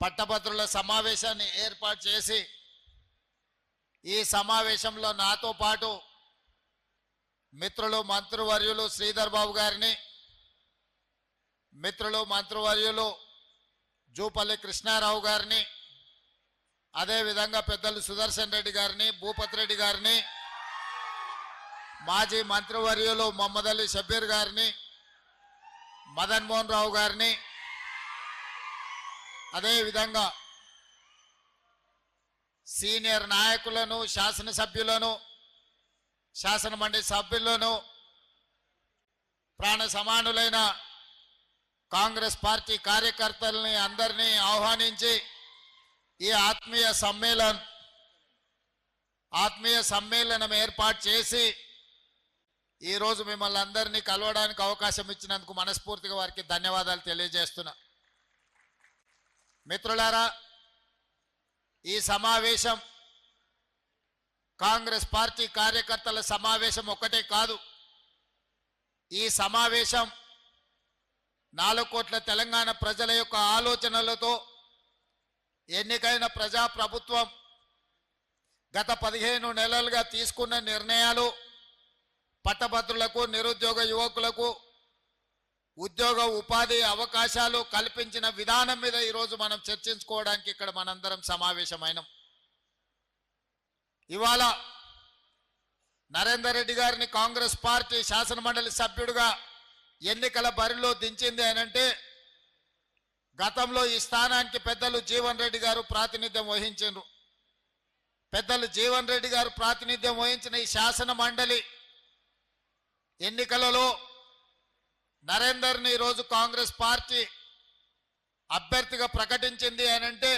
పట్టభద్రుల సమావేశాన్ని ఏర్పాటు చేసి ఈ సమావేశంలో నాతో పాటు మిత్రులు మంత్రివర్యులు శ్రీధర్ బాబు గారిని, మిత్రులు మంత్రివర్యులు జూపల్లి కృష్ణారావు గారిని, అదేవిధంగా పెద్దలు సుదర్శన్ రెడ్డి గారిని, భూపతి రెడ్డి గారిని, మాజీ మంత్రివర్యులు మొహమ్మద్ అలీ షబ్బీర్ గారిని, మదన్ మోహన్ రావు గారిని, అదేవిధంగా సీనియర్ నాయకులను, శాసనసభ్యులను, శాసనమండలి సభ్యులను, ప్రాణ సమానులైన కాంగ్రెస్ పార్టీ కార్యకర్తల్ని అందరినీ ఆహ్వానించి ఈ ఆత్మీయ సమ్మేళనం ఏర్పాటు చేసి ఈరోజు మిమ్మల్ని అందరినీ కలవడానికి అవకాశం ఇచ్చినందుకు మనస్ఫూర్తిగా వారికి ధన్యవాదాలు తెలియజేస్తున్నా. మిత్రులారా, ఈ సమావేశం కాంగ్రెస్ పార్టీ కార్యకర్తల సమావేశం ఒక్కటే కాదు. ఈ సమావేశం 4 కోట్ల తెలంగాణ ప్రజల యొక్క ఆలోచనలతో ఎన్నికైన ప్రజాప్రభుత్వం గత 15 నెలలుగా తీసుకున్న నిర్ణయాలు, పట్టభద్రులకు, నిరుద్యోగ యువకులకు ఉద్యోగ ఉపాధి అవకాశాలు కల్పించిన విధానం మీద ఈరోజు మనం చర్చించుకోవడానికి ఇక్కడ మనందరం సమావేశమైనాం. ఇవాళ నరేందర్ రెడ్డి గారిని కాంగ్రెస్ పార్టీ శాసనమండలి సభ్యుడిగా ఎన్నికల బరిలో దించింది అనంటే గతంలో ఈ స్థానానికి పెద్దలు జీవన్ రెడ్డి గారు ప్రాతినిధ్యం వహించారు. పెద్దలు జీవన్ రెడ్డి గారు ప్రాతినిధ్యం వహించిన ఈ శాసన మండలి ఎన్నికలలో నరేందర్ని ఈరోజు కాంగ్రెస్ పార్టీ అభ్యర్థిగా ప్రకటించింది అనంటే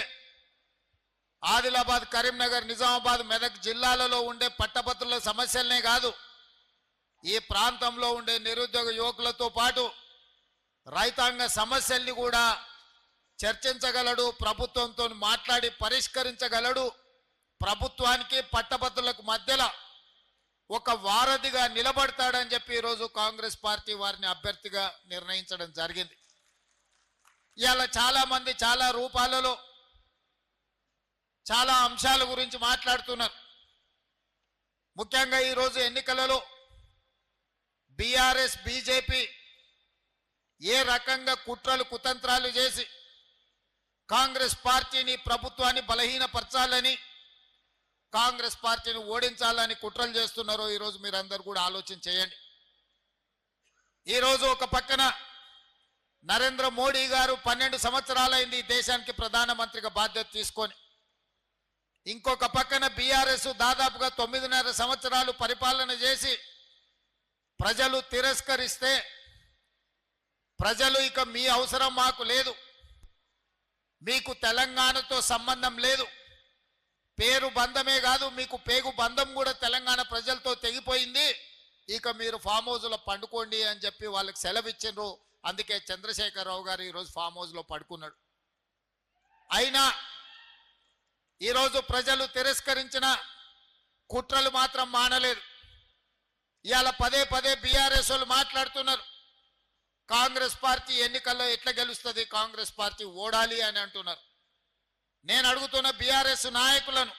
ఆదిలాబాద్, కరీంనగర్, నిజామాబాద్, మెదక్ జిల్లాలలో ఉండే పట్టభద్రుల సమస్యలనే కాదు, ఈ ప్రాంతంలో ఉండే నిరుద్యోగ యువకులతో పాటు రైతాంగ సమస్యల్ని కూడా చర్చించగలడు, ప్రభుత్వంతో మాట్లాడి పరిష్కరించగలడు, ప్రభుత్వానికి పట్టభద్రులకు మధ్యలో ఒక వారధిగా నిలబడతాడని చెప్పి ఈరోజు కాంగ్రెస్ పార్టీ వారిని అభ్యర్థిగా నిర్ణయించడం జరిగింది. ఇవాళ చాలా మంది చాలా రూపాలలో చాలా అంశాల గురించి మాట్లాడుతున్నారు. ముఖ్యంగా ఈరోజు ఎన్నికలలో బీఆర్ఎస్, బీజేపీ ఏ రకంగా కుట్రలు కుతంత్రాలు చేసి కాంగ్రెస్ పార్టీని, ప్రభుత్వాన్ని బలహీనపరచాలని, కాంగ్రెస్ పార్టీని ఓడించాలని కుట్రలు చేస్తున్నారో ఈరోజు మీరందరూ కూడా ఆలోచన చేయండి. ఈరోజు ఒక పక్కన నరేంద్ర మోడీ గారు 12 సంవత్సరాలైంది దేశానికి ప్రధానమంత్రిగా బాధ్యత తీసుకొని, ఇంకొక పక్కన బీఆర్ఎస్ దాదాపుగా 9.5 సంవత్సరాలు పరిపాలన చేసి ప్రజలు తిరస్కరిస్తే, ప్రజలు ఇక మీ అవసరం మాకు లేదు, మీకు తెలంగాణతో సంబంధం లేదు, పేరు బంధమే కాదు మీకు పేగు బంధం కూడా తెలంగాణ ప్రజలతో తెగిపోయింది, ఇక మీరు ఫామ్ హౌస్లో పండుకోండి అని చెప్పి వాళ్ళకి సెలవు ఇచ్చిండ్రు. అందుకే చంద్రశేఖరరావు గారు ఈరోజు ఫామ్ హౌస్లో పడుకున్నాడు. అయినా ఈరోజు ప్రజలు తిరస్కరించిన కుట్రలు మాత్రం మానలేదు. ఇవాళ పదే పదే బీఆర్ఎస్ వాళ్ళు మాట్లాడుతున్నారు, కాంగ్రెస్ పార్టీ ఎన్నికల్లో ఎట్లా గెలుస్తుంది, కాంగ్రెస్ పార్టీ ఓడాలి అని అంటున్నారు. నేను అడుగుతున్న బీఆర్ఎస్ నాయకులను,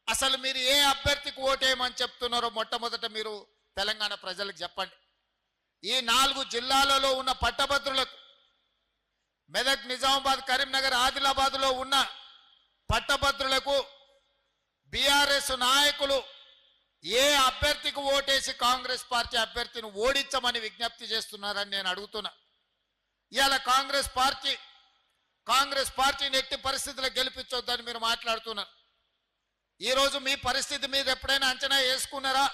అసలు మీరు ఏ అభ్యర్థికి ఓటేయమని చెప్తున్నారో మొట్టమొదట మీరు తెలంగాణ ప్రజలకు చెప్పండి. ఈ 4 జిల్లాలలో ఉన్న పట్టభద్రులకు, మెదక్, నిజామాబాద్, కరీంనగర్, ఆదిలాబాద్లో ఉన్న పట్టభద్రులకు బీఆర్ఎస్ నాయకులు ఏ అభ్యర్థికి ఓటేసి కాంగ్రెస్ పార్టీ అభ్యర్థిని ఓడించమని విజ్ఞప్తి చేస్తున్నారని నేను అడుగుతున్నా. ఇవాళ కాంగ్రెస్ పార్టీని ఎట్టి పరిస్థితుల్లో గెలిపించొద్దని మీరు మాట్లాడుతున్నారు. ఈరోజు మీ పరిస్థితి మీరు ఎప్పుడైనా అంచనా వేసుకున్నారా?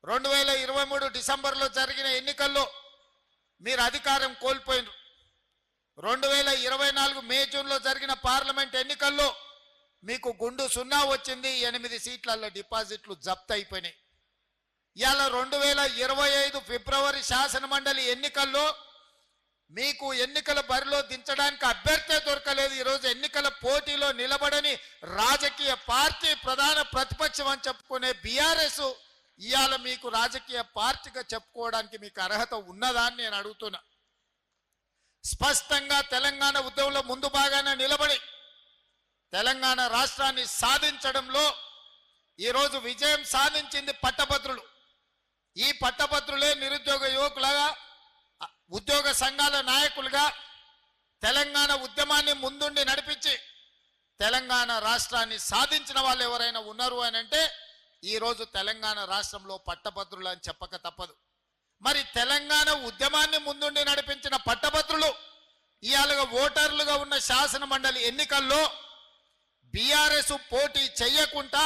2023 డిసెంబర్లో జరిగిన ఎన్నికల్లో మీరు అధికారం కోల్పోయినారు. 2024 మే, జూన్లో జరిగిన పార్లమెంట్ ఎన్నికల్లో మీకు గుండు 0 వచ్చింది, 8 సీట్లలో డిపాజిట్లు జప్తు అయిపోయినాయి. ఇవాళ 2025 ఫిబ్రవరి శాసనమండలి ఎన్నికల్లో మీకు ఎన్నికల బరిలో దించడానికి అభ్యర్థే దొరకలేదు. ఈరోజు ఎన్నికల పోటీలో నిలబడని రాజకీయ పార్టీ ప్రధాన ప్రతిపక్షం అని చెప్పుకునే బీఆర్ఎస్ ఇవాళ మీకు రాజకీయ పార్టీగా చెప్పుకోవడానికి మీకు అర్హత ఉన్నదా అని నేను అడుగుతున్నా. స్పష్టంగా తెలంగాణ ఉద్యమంలో ముందు బాగానే తెలంగాణ రాష్ట్రాన్ని సాధించడంలో ఈరోజు విజయం సాధించింది పట్టభద్రులు. ఈ పట్టభద్రులే నిరుద్యోగ యువకులుగా, ఉద్యోగ సంఘాల నాయకులుగా తెలంగాణ ఉద్యమాన్ని ముందుండి నడిపించి తెలంగాణ రాష్ట్రాన్ని సాధించిన వాళ్ళు ఎవరైనా ఉన్నారు అని అంటే ఈరోజు తెలంగాణ రాష్ట్రంలో పట్టభద్రులు అని చెప్పక తప్పదు. మరి తెలంగాణ ఉద్యమాన్ని ముందుండి నడిపించిన పట్టభద్రులు ఇవాళ ఓటర్లుగా ఉన్న శాసన మండలి ఎన్నికల్లో బీఆర్ఎస్ పోటీ చెయ్యకుండా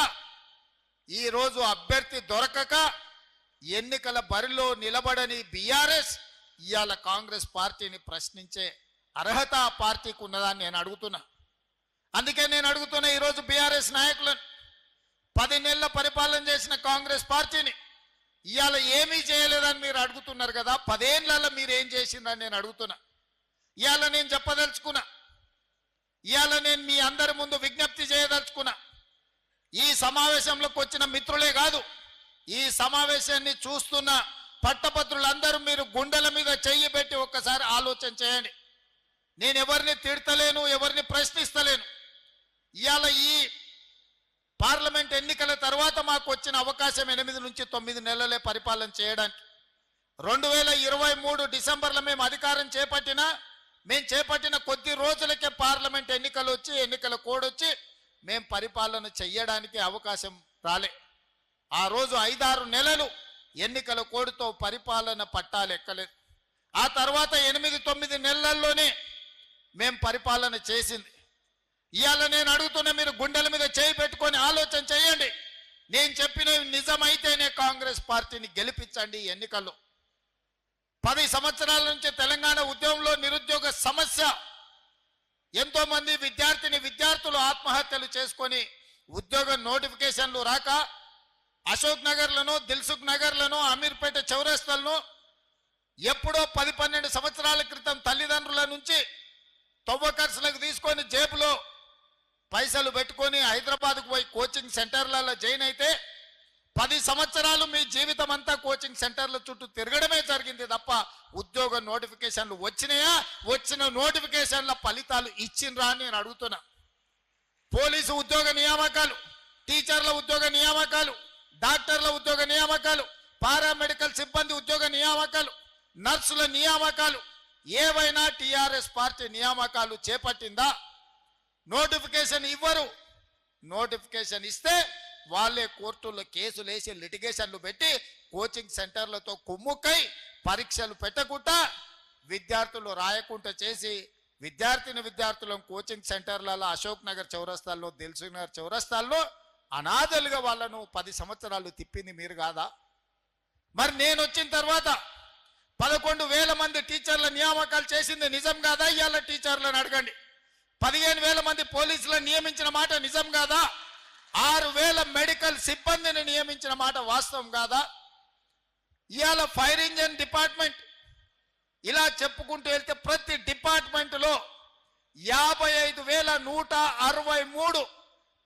ఈరోజు అభ్యర్థి దొరకక ఎన్నికల బరిలో నిలబడని బీఆర్ఎస్ ఇవాళ కాంగ్రెస్ పార్టీని ప్రశ్నించే అర్హత ఆ పార్టీకి ఉన్నదాన్ని నేను అడుగుతున్నా. అందుకే నేను అడుగుతున్నా ఈరోజు బీఆర్ఎస్ నాయకులను, 10 నెలల పరిపాలన చేసిన కాంగ్రెస్ పార్టీని ఇవాళ ఏమీ చేయలేదని మీరు అడుగుతున్నారు కదా, 10 ఏళ్లలో మీరు ఏం చేసిందని నేను అడుగుతున్నా. ఇవాళ నేను చెప్పదలుచుకున్నా, ఇవాళ నేను మీ అందరి ముందు విజ్ఞప్తి చేయదలుచుకున్నా. ఈ సమావేశంలోకి వచ్చిన మిత్రులే కాదు, ఈ సమావేశాన్ని చూస్తున్న పట్టభద్రులందరూ మీరు గుండెల మీద చెయ్యి పెట్టి ఒక్కసారి ఆలోచన చేయండి. నేను ఎవరిని తిడతలేను, ఎవరిని ప్రశ్నిస్తలేను. ఇవాళ ఈ పార్లమెంట్ ఎన్నికల తర్వాత మాకు వచ్చిన అవకాశం 8 నుంచి 9 నెలలే పరిపాలన చేయడానికి. 2023 డిసెంబర్లో మేము అధికారం చేపట్టిన కొద్ది రోజులకే పార్లమెంట్ ఎన్నికలు వచ్చి, ఎన్నికల కోడ్ వచ్చి మేము పరిపాలన చెయ్యడానికి అవకాశం రాలే. ఆ రోజు 5-6 నెలలు ఎన్నికల కోడ్తో పరిపాలన పట్టాలెక్కలేదు. ఆ తర్వాత 8-9 నెలల్లోనే మేము పరిపాలన చేసింది. ఇవాళ నేను అడుగుతున్నా, మీరు గుండెల మీద చేయి పెట్టుకొని ఆలోచన చేయండి. నేను చెప్పిన నిజమైతేనే కాంగ్రెస్ పార్టీని గెలిపించండి. ఎన్నికల్లో 10 సంవత్సరాల నుంచి తెలంగాణ ఉద్యమంలో నిరుద్యోగ సమస్య, ఎంతో మంది విద్యార్థులు ఆత్మహత్యలు చేసుకొని ఉద్యోగ నోటిఫికేషన్లు రాక అశోక్ నగర్లను, దిల్సుఖ్ నగర్లను, అమీర్పేట చౌరస్తాలను ఎప్పుడో 10-12 సంవత్సరాల క్రితం తల్లిదండ్రుల నుంచి తవ్వకర్సులకు తీసుకొని జేబులో పైసలు పెట్టుకొని హైదరాబాద్కు పోయి కోచింగ్ సెంటర్లలో జాయిన్ అయితే 10 సంవత్సరాలు మీ జీవితం అంతా కోచింగ్ సెంటర్ల చుట్టూ తిరగడమే జరిగింది తప్ప ఉద్యోగ నోటిఫికేషన్లు వచ్చినాయా? వచ్చిన నోటిఫికేషన్ల ఫలితాలు ఇచ్చిండ్రా అని నేను అడుగుతున్నా. పోలీసు ఉద్యోగ నియామకాలు, టీచర్ల ఉద్యోగ నియామకాలు, డాక్టర్ల ఉద్యోగ నియామకాలు, పారామెడికల్ సిబ్బంది ఉద్యోగ నియామకాలు, నర్సుల నియామకాలు ఏవైనా టిఆర్ఎస్ పార్టీ నియామకాలు చేపట్టిందా? నోటిఫికేషన్ ఇవ్వరు. నోటిఫికేషన్ ఇస్తే వాళ్ళే కోర్టుల్లో కేసులు వేసి లిటిగేషన్లు పెట్టి కోచింగ్ సెంటర్లతో కుమ్ముక్కై పరీక్షలు పెట్టకుండా విద్యార్థులు రాయకుండా చేసి విద్యార్థులను కోచింగ్ సెంటర్లలో అశోక్ నగర్ చౌరస్తాల్లో, దిల్సుఖ్ నగర్ చౌరస్తాల్లో అనాథలుగా వాళ్ళను 10 సంవత్సరాలు తిప్పింది మీరు కాదా? మరి నేను వచ్చిన తర్వాత 11,000 మంది టీచర్ల నియామకాలు చేసింది నిజం కాదా? ఇవాళ టీచర్లను అడగండి. 15,000 మంది పోలీసులను నియమించిన మాట నిజం కాదా? 6,000 మెడికల్ సిబ్బందిని నియమించిన మాట వాస్తవం కాదా? ఇవాళ ఫైర్ ఇంజిన్ డిపార్ట్మెంట్, ఇలా చెప్పుకుంటూ వెళ్తే ప్రతి డిపార్ట్మెంట్లో 55,163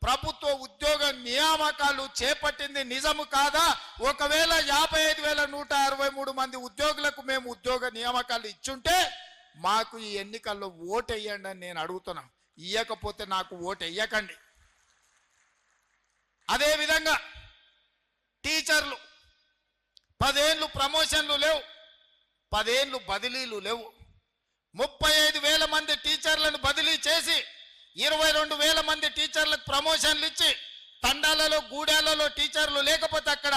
ప్రభుత్వ ఉద్యోగ నియామకాలు చేపట్టింది నిజము కాదా? ఒకవేళ 55,163 మంది ఉద్యోగులకు మేము ఉద్యోగ నియామకాలు ఇచ్చుంటే మాకు ఈ ఎన్నికల్లో ఓటు వేయండి అని నేను అడుగుతున్నా. ఇయ్యకపోతే నాకు ఓటు వేయకండి. అదేవిధంగా టీచర్లు 10 ఏళ్ళు ప్రమోషన్లు లేవు, 10 ఏళ్ళు బదిలీలు లేవు. 35,000 మంది టీచర్లను బదిలీ చేసి 22,000 మంది టీచర్లకు ప్రమోషన్లు ఇచ్చి తండాలలో, గూడాలలో టీచర్లు లేకపోతే అక్కడ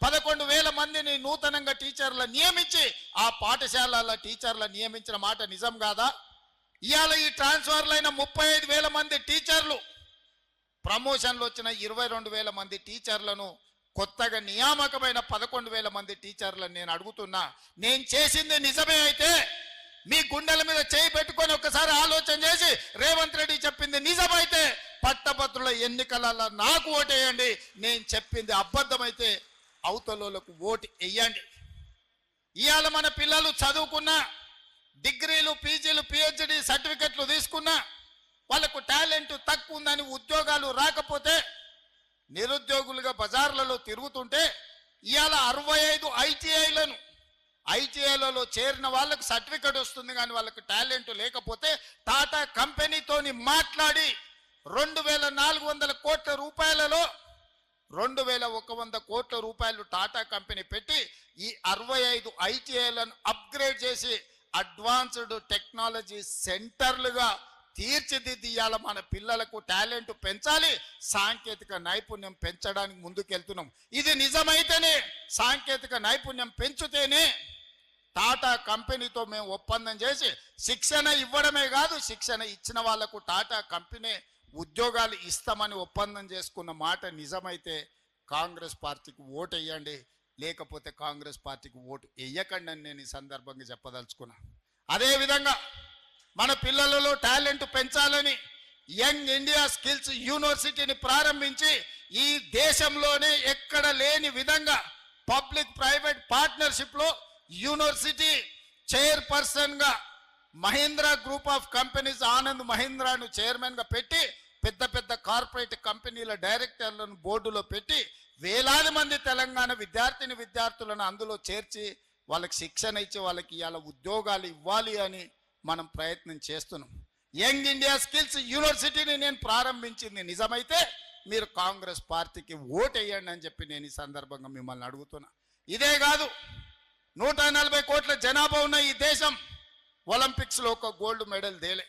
11,000 మందిని నూతనంగా టీచర్లు నియమించి ఆ పాఠశాలల టీచర్లు నియమించిన మాట నిజం కాదా? ఇవాళ ఈ ట్రాన్స్ఫర్లైన 35,000 మంది టీచర్లు, ప్రమోషన్లు వచ్చిన 22,000 మంది టీచర్లను, కొత్తగా నియామకమైన 11,000 మంది టీచర్లను నేను అడుగుతున్నా, నేను చేసింది నిజమే అయితే మీ గుండెల మీద చేయి పెట్టుకొని ఒకసారి ఆలోచన చేసి రేవంత్ రెడ్డి చెప్పింది నిజమైతే పట్టభద్రుల ఎన్నికలలో నాకు ఓటు వేయండి. నేను చెప్పింది అబద్ధమైతే అవతలకు ఓటు వేయండి. ఇవాళ మన పిల్లలు చదువుకున్న, డిగ్రీలు, పీజీలు, పిహెచ్డి సర్టిఫికెట్లు తీసుకున్నా వాళ్ళకు టాలెంట్ తక్కువ ఉందని ఉద్యోగాలు రాకపోతే నిరుద్యోగులుగా బజార్లలో తిరుగుతుంటే ఇవాళ 65 ఐటీఐలలో చేరిన వాళ్ళకు సర్టిఫికెట్ వస్తుంది కానీ వాళ్ళకు టాలెంట్ లేకపోతే టాటా కంపెనీతోని మాట్లాడి 2400 కోట్ల రూపాయలలో 2100 కోట్ల రూపాయలు టాటా కంపెనీ పెట్టి ఈ 65 ఐటీఐలను అప్గ్రేడ్ చేసి అడ్వాన్స్డ్ టెక్నాలజీ సెంటర్లుగా తీర్చిదిద్దియాల మన పిల్లలకు టాలెంట్ పెంచాలి, సాంకేతిక నైపుణ్యం పెంచడానికి ముందుకెళ్తున్నాం. ఇది నిజమైతేనే, సాంకేతిక నైపుణ్యం పెంచుతేనే టాటా కంపెనీతో మేము ఒప్పందం చేసి శిక్షణ ఇవ్వడమే కాదు, శిక్షణ ఇచ్చిన వాళ్లకు టాటా కంపెనీ ఉద్యోగాలు ఇస్తామని ఒప్పందం చేసుకున్న మాట నిజమైతే కాంగ్రెస్ పార్టీకి ఓటు వేయండి, లేకపోతే కాంగ్రెస్ పార్టీకి ఓటు వేయకండి అని నేను ఈ సందర్భంగా చెప్పదలుచుకున్నా. అదేవిధంగా మన పిల్లలలో టాలెంట్ పెంచాలని యంగ్ ఇండియా స్కిల్స్ యూనివర్సిటీని ప్రారంభించి ఈ దేశంలోనే ఎక్కడ లేని విధంగా పబ్లిక్ ప్రైవేట్ పార్ట్నర్షిప్లో యూనివర్సిటీ చైర్పర్సన్గా Mahindra group of companies Anand మహీంద్రాను చైర్మన్గా పెట్టి పెద్ద పెద్ద కార్పొరేట్ కంపెనీల డైరెక్టర్లను బోర్డులో పెట్టి వేలాది మంది తెలంగాణ విద్యార్థులను అందులో చేర్చి వాళ్ళకి శిక్షణ ఇచ్చి వాళ్ళకి ఇవాళ ఉద్యోగాలు ఇవ్వాలి అని మనం ప్రయత్నం చేస్తున్నాం. యంగ్ ఇండియా స్కిల్స్ యూనివర్సిటీని నేను ప్రారంభించింది నిజమైతే మీరు కాంగ్రెస్ పార్టీకి ఓటు వేయండి అని చెప్పి నేను ఈ సందర్భంగా మిమ్మల్ని అడుగుతున్నా. ఇదే కాదు, 140 కోట్ల జనాభా ఉన్న ఈ దేశం ఒలింపిక్స్లో ఒక గోల్డ్ మెడల్ తేలే.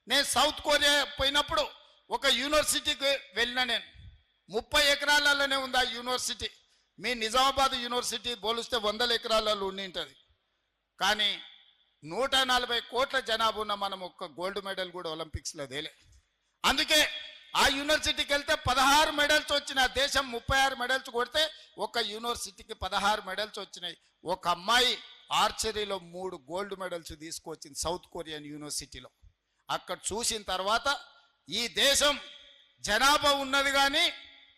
నేను సౌత్ కొరియా పోయినప్పుడు ఒక యూనివర్సిటీకి వెళ్ళిన, నేను 30 ఎకరాలలోనే ఉంది ఆ యూనివర్సిటీ. మీ నిజామాబాద్ యూనివర్సిటీ పోలిస్తే 100 ఎకరాలలో ఉండి ఉంటుంది. కానీ 140 కోట్ల జనాభా ఉన్న మనం ఒక్క గోల్డ్ మెడల్ కూడా ఒలింపిక్స్లో తేలే. అందుకే ఆ యూనివర్సిటీకి వెళ్తే 16 మెడల్స్ వచ్చినాయి. దేశం 36 మెడల్స్ కొడితే ఒక యూనివర్సిటీకి 16 మెడల్స్ వచ్చినాయి. ఒక అమ్మాయి ఆర్చరీలో 3 గోల్డ్ మెడల్స్ తీసుకొచ్చింది సౌత్ కొరియన్ యూనివర్సిటీలో. అక్కడ చూసిన తర్వాత ఈ దేశం జనాభా ఉన్నది కానీ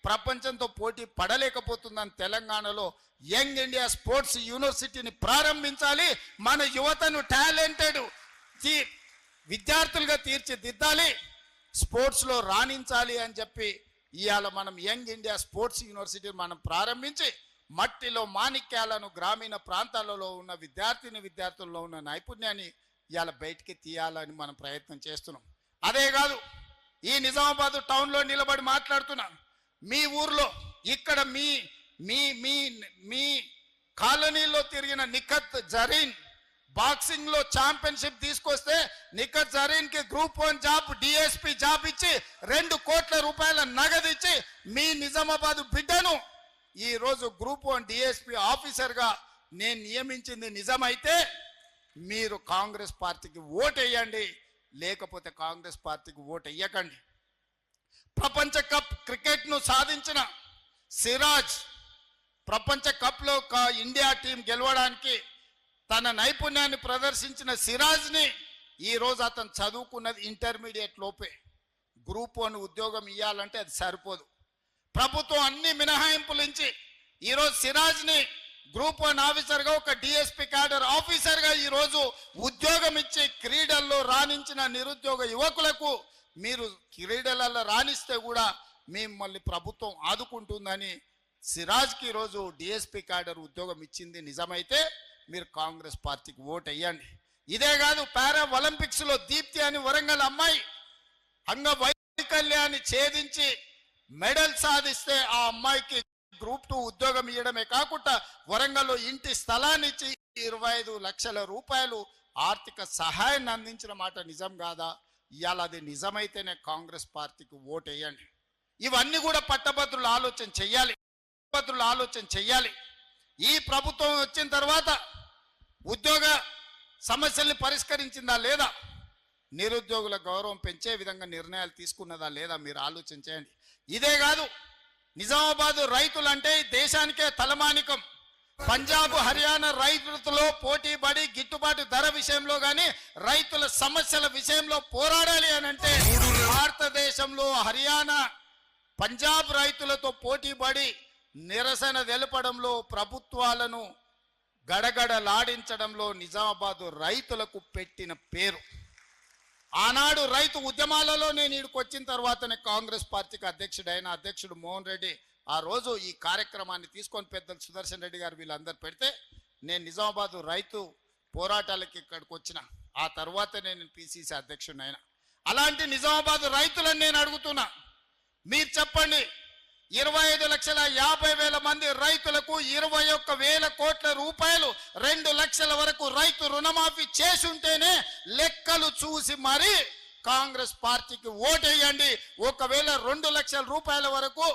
ప్రపంచంతో పోటీ పడలేకపోతుందని తెలంగాణలో యంగ్ ఇండియా స్పోర్ట్స్ యూనివర్సిటీని ప్రారంభించాలి. మన యువతను టాలెంటెడ్ విద్యార్థులుగా తీర్చిదిద్దాలి, స్పోర్ట్స్లో రాణించాలి అని చెప్పి ఇవాళ మనం యంగ్ ఇండియా స్పోర్ట్స్ యూనివర్సిటీ మనం ప్రారంభించి మట్టిలో మాణిక్యాలను గ్రామీణ ప్రాంతాలలో ఉన్న విద్యార్థుల్లో ఉన్న నైపుణ్యాన్ని ఇవాళ బయటికి తీయాలని మనం ప్రయత్నం చేస్తున్నాం. అదే కాదు, ఈ నిజామాబాద్ టౌన్లో నిలబడి మాట్లాడుతున్నా, మీ ఊర్లో ఇక్కడ మీ మీ మీ మీ కాలనీలో తిరిగిన నిఖత్ జరీన్ బాక్సింగ్లో ఛాంపియన్షిప్ తీసుకొస్తే నిఖత్ జరీన్కి గ్రూప్ 1 జాబ్ డిఎస్పీ జాబ్ ఇచ్చి 2 కోట్ల రూపాయల నగదు ఇచ్చి మీ నిజామాబాద్ బిడ్డను ఈరోజు గ్రూప్ 1 డిఎస్పీ ఆఫీసర్గా నేను నియమించింది నిజమైతే మీరు కాంగ్రెస్ పార్టీకి ఓటు వేయండి, లేకపోతే కాంగ్రెస్ పార్టీకి ఓటు వేయకండి. ప్రపంచ కప్ క్రికెట్ను సాధించిన సిరాజ్ ప్రపంచ కప్లో ఇండియా టీం గెలవడానికి తన నైపుణ్యాన్ని ప్రదర్శించిన సిరాజ్ని ఈరోజు అతను చదువుకున్నది ఇంటర్మీడియట్ లోపే. గ్రూప్ 1 ఉద్యోగం ఇవ్వాలంటే అది సరిపోదు. ప్రభుత్వం అన్ని మినహాయింపులు ఇచ్చి ఈరోజు సిరాజ్ని గ్రూప్ 1 ఆఫీసర్గా ఒక డిఎస్పీ క్యాడర్ ఆఫీసర్గా ఈరోజు ఉద్యోగం ఇచ్చి క్రీడల్లో రాణించిన నిరుద్యోగ యువకులకు మీరు క్రీడలలో రాణిస్తే కూడా మిమ్మల్ని ప్రభుత్వం ఆదుకుంటుందని సిరాజ్కి ఈరోజు డిఎస్పీ క్యాడర్ ఉద్యోగం ఇచ్చింది నిజమైతే మీరు కాంగ్రెస్ పార్టీకి ఓటు వేయండి. ఇదే కాదు, పారా ఒలింపిక్స్లో దీప్తి అని వరంగల్ అమ్మాయి అంగవైకల్యాన్ని ఛేదించి మెడల్ సాధిస్తే ఆ అమ్మాయికి గ్రూప్ 2 ఉద్యోగం ఇవ్వడమే కాకుండా వరంగల్లో ఇంటి స్థలాన్ని ఇచ్చి 25 లక్షల రూపాయలు ఆర్థిక సహాయాన్ని అందించిన మాట నిజం కాదా? ఇవాళ అది నిజమైతేనే కాంగ్రెస్ పార్టీకి ఓటు వేయండి. ఇవన్నీ కూడా పట్టభద్రులు ఆలోచన చెయ్యాలి. ఈ ప్రభుత్వం వచ్చిన తర్వాత ఉద్యోగ సమస్యల్ని పరిష్కరించిందా లేదా, నిరుద్యోగుల గౌరవం పెంచే విధంగా నిర్ణయాలు తీసుకున్నదా లేదా మీరు ఆలోచన చేయండి. ఇదే కాదు, నిజామాబాద్ రైతులంటే దేశానికే తలమానికం. పంజాబ్ హర్యానా రైతులతో పోటీ పడి గిట్టుబాటు ధర విషయంలో కానీ రైతుల సమస్యల విషయంలో పోరాడాలి అని అంటే భారతదేశంలో హర్యానా పంజాబ్ రైతులతో పోటీ పడి నిరసన తెలపడంలో ప్రభుత్వాలను గడగడలాడించడంలో నిజామాబాద్ రైతులకు పెట్టిన పేరు. ఆనాడు రైతు ఉద్యమాలలో నేను ఇక్కడికి వచ్చిన తర్వాతనే కాంగ్రెస్ పార్టీకి అధ్యక్షుడు మోహన్ రెడ్డి ఆ రోజు ఈ కార్యక్రమాన్ని తీసుకొని పెద్దలు సుదర్శన్ రెడ్డి గారు వీళ్ళందరూ పెడితే నేను నిజామాబాద్ రైతు పోరాటాలకి ఇక్కడికి వచ్చిన. ఆ తర్వాతనే నేను పిసిసి అధ్యక్షుడిని అయినా. అలాంటి నిజామాబాద్ రైతులను నేను అడుగుతున్నా, మీరు చెప్పండి, 25,50,000 మంది రైతులకు 21,000 కోట్ల రూపాయలు 2 లక్షల వరకు రైతు రుణమాఫీ చేసుంటేనే లెక్కలు చూసి మరి కాంగ్రెస్ పార్టీకి ఓటేయండి. ఒకవేళ 2 లక్షల రూపాయల వరకు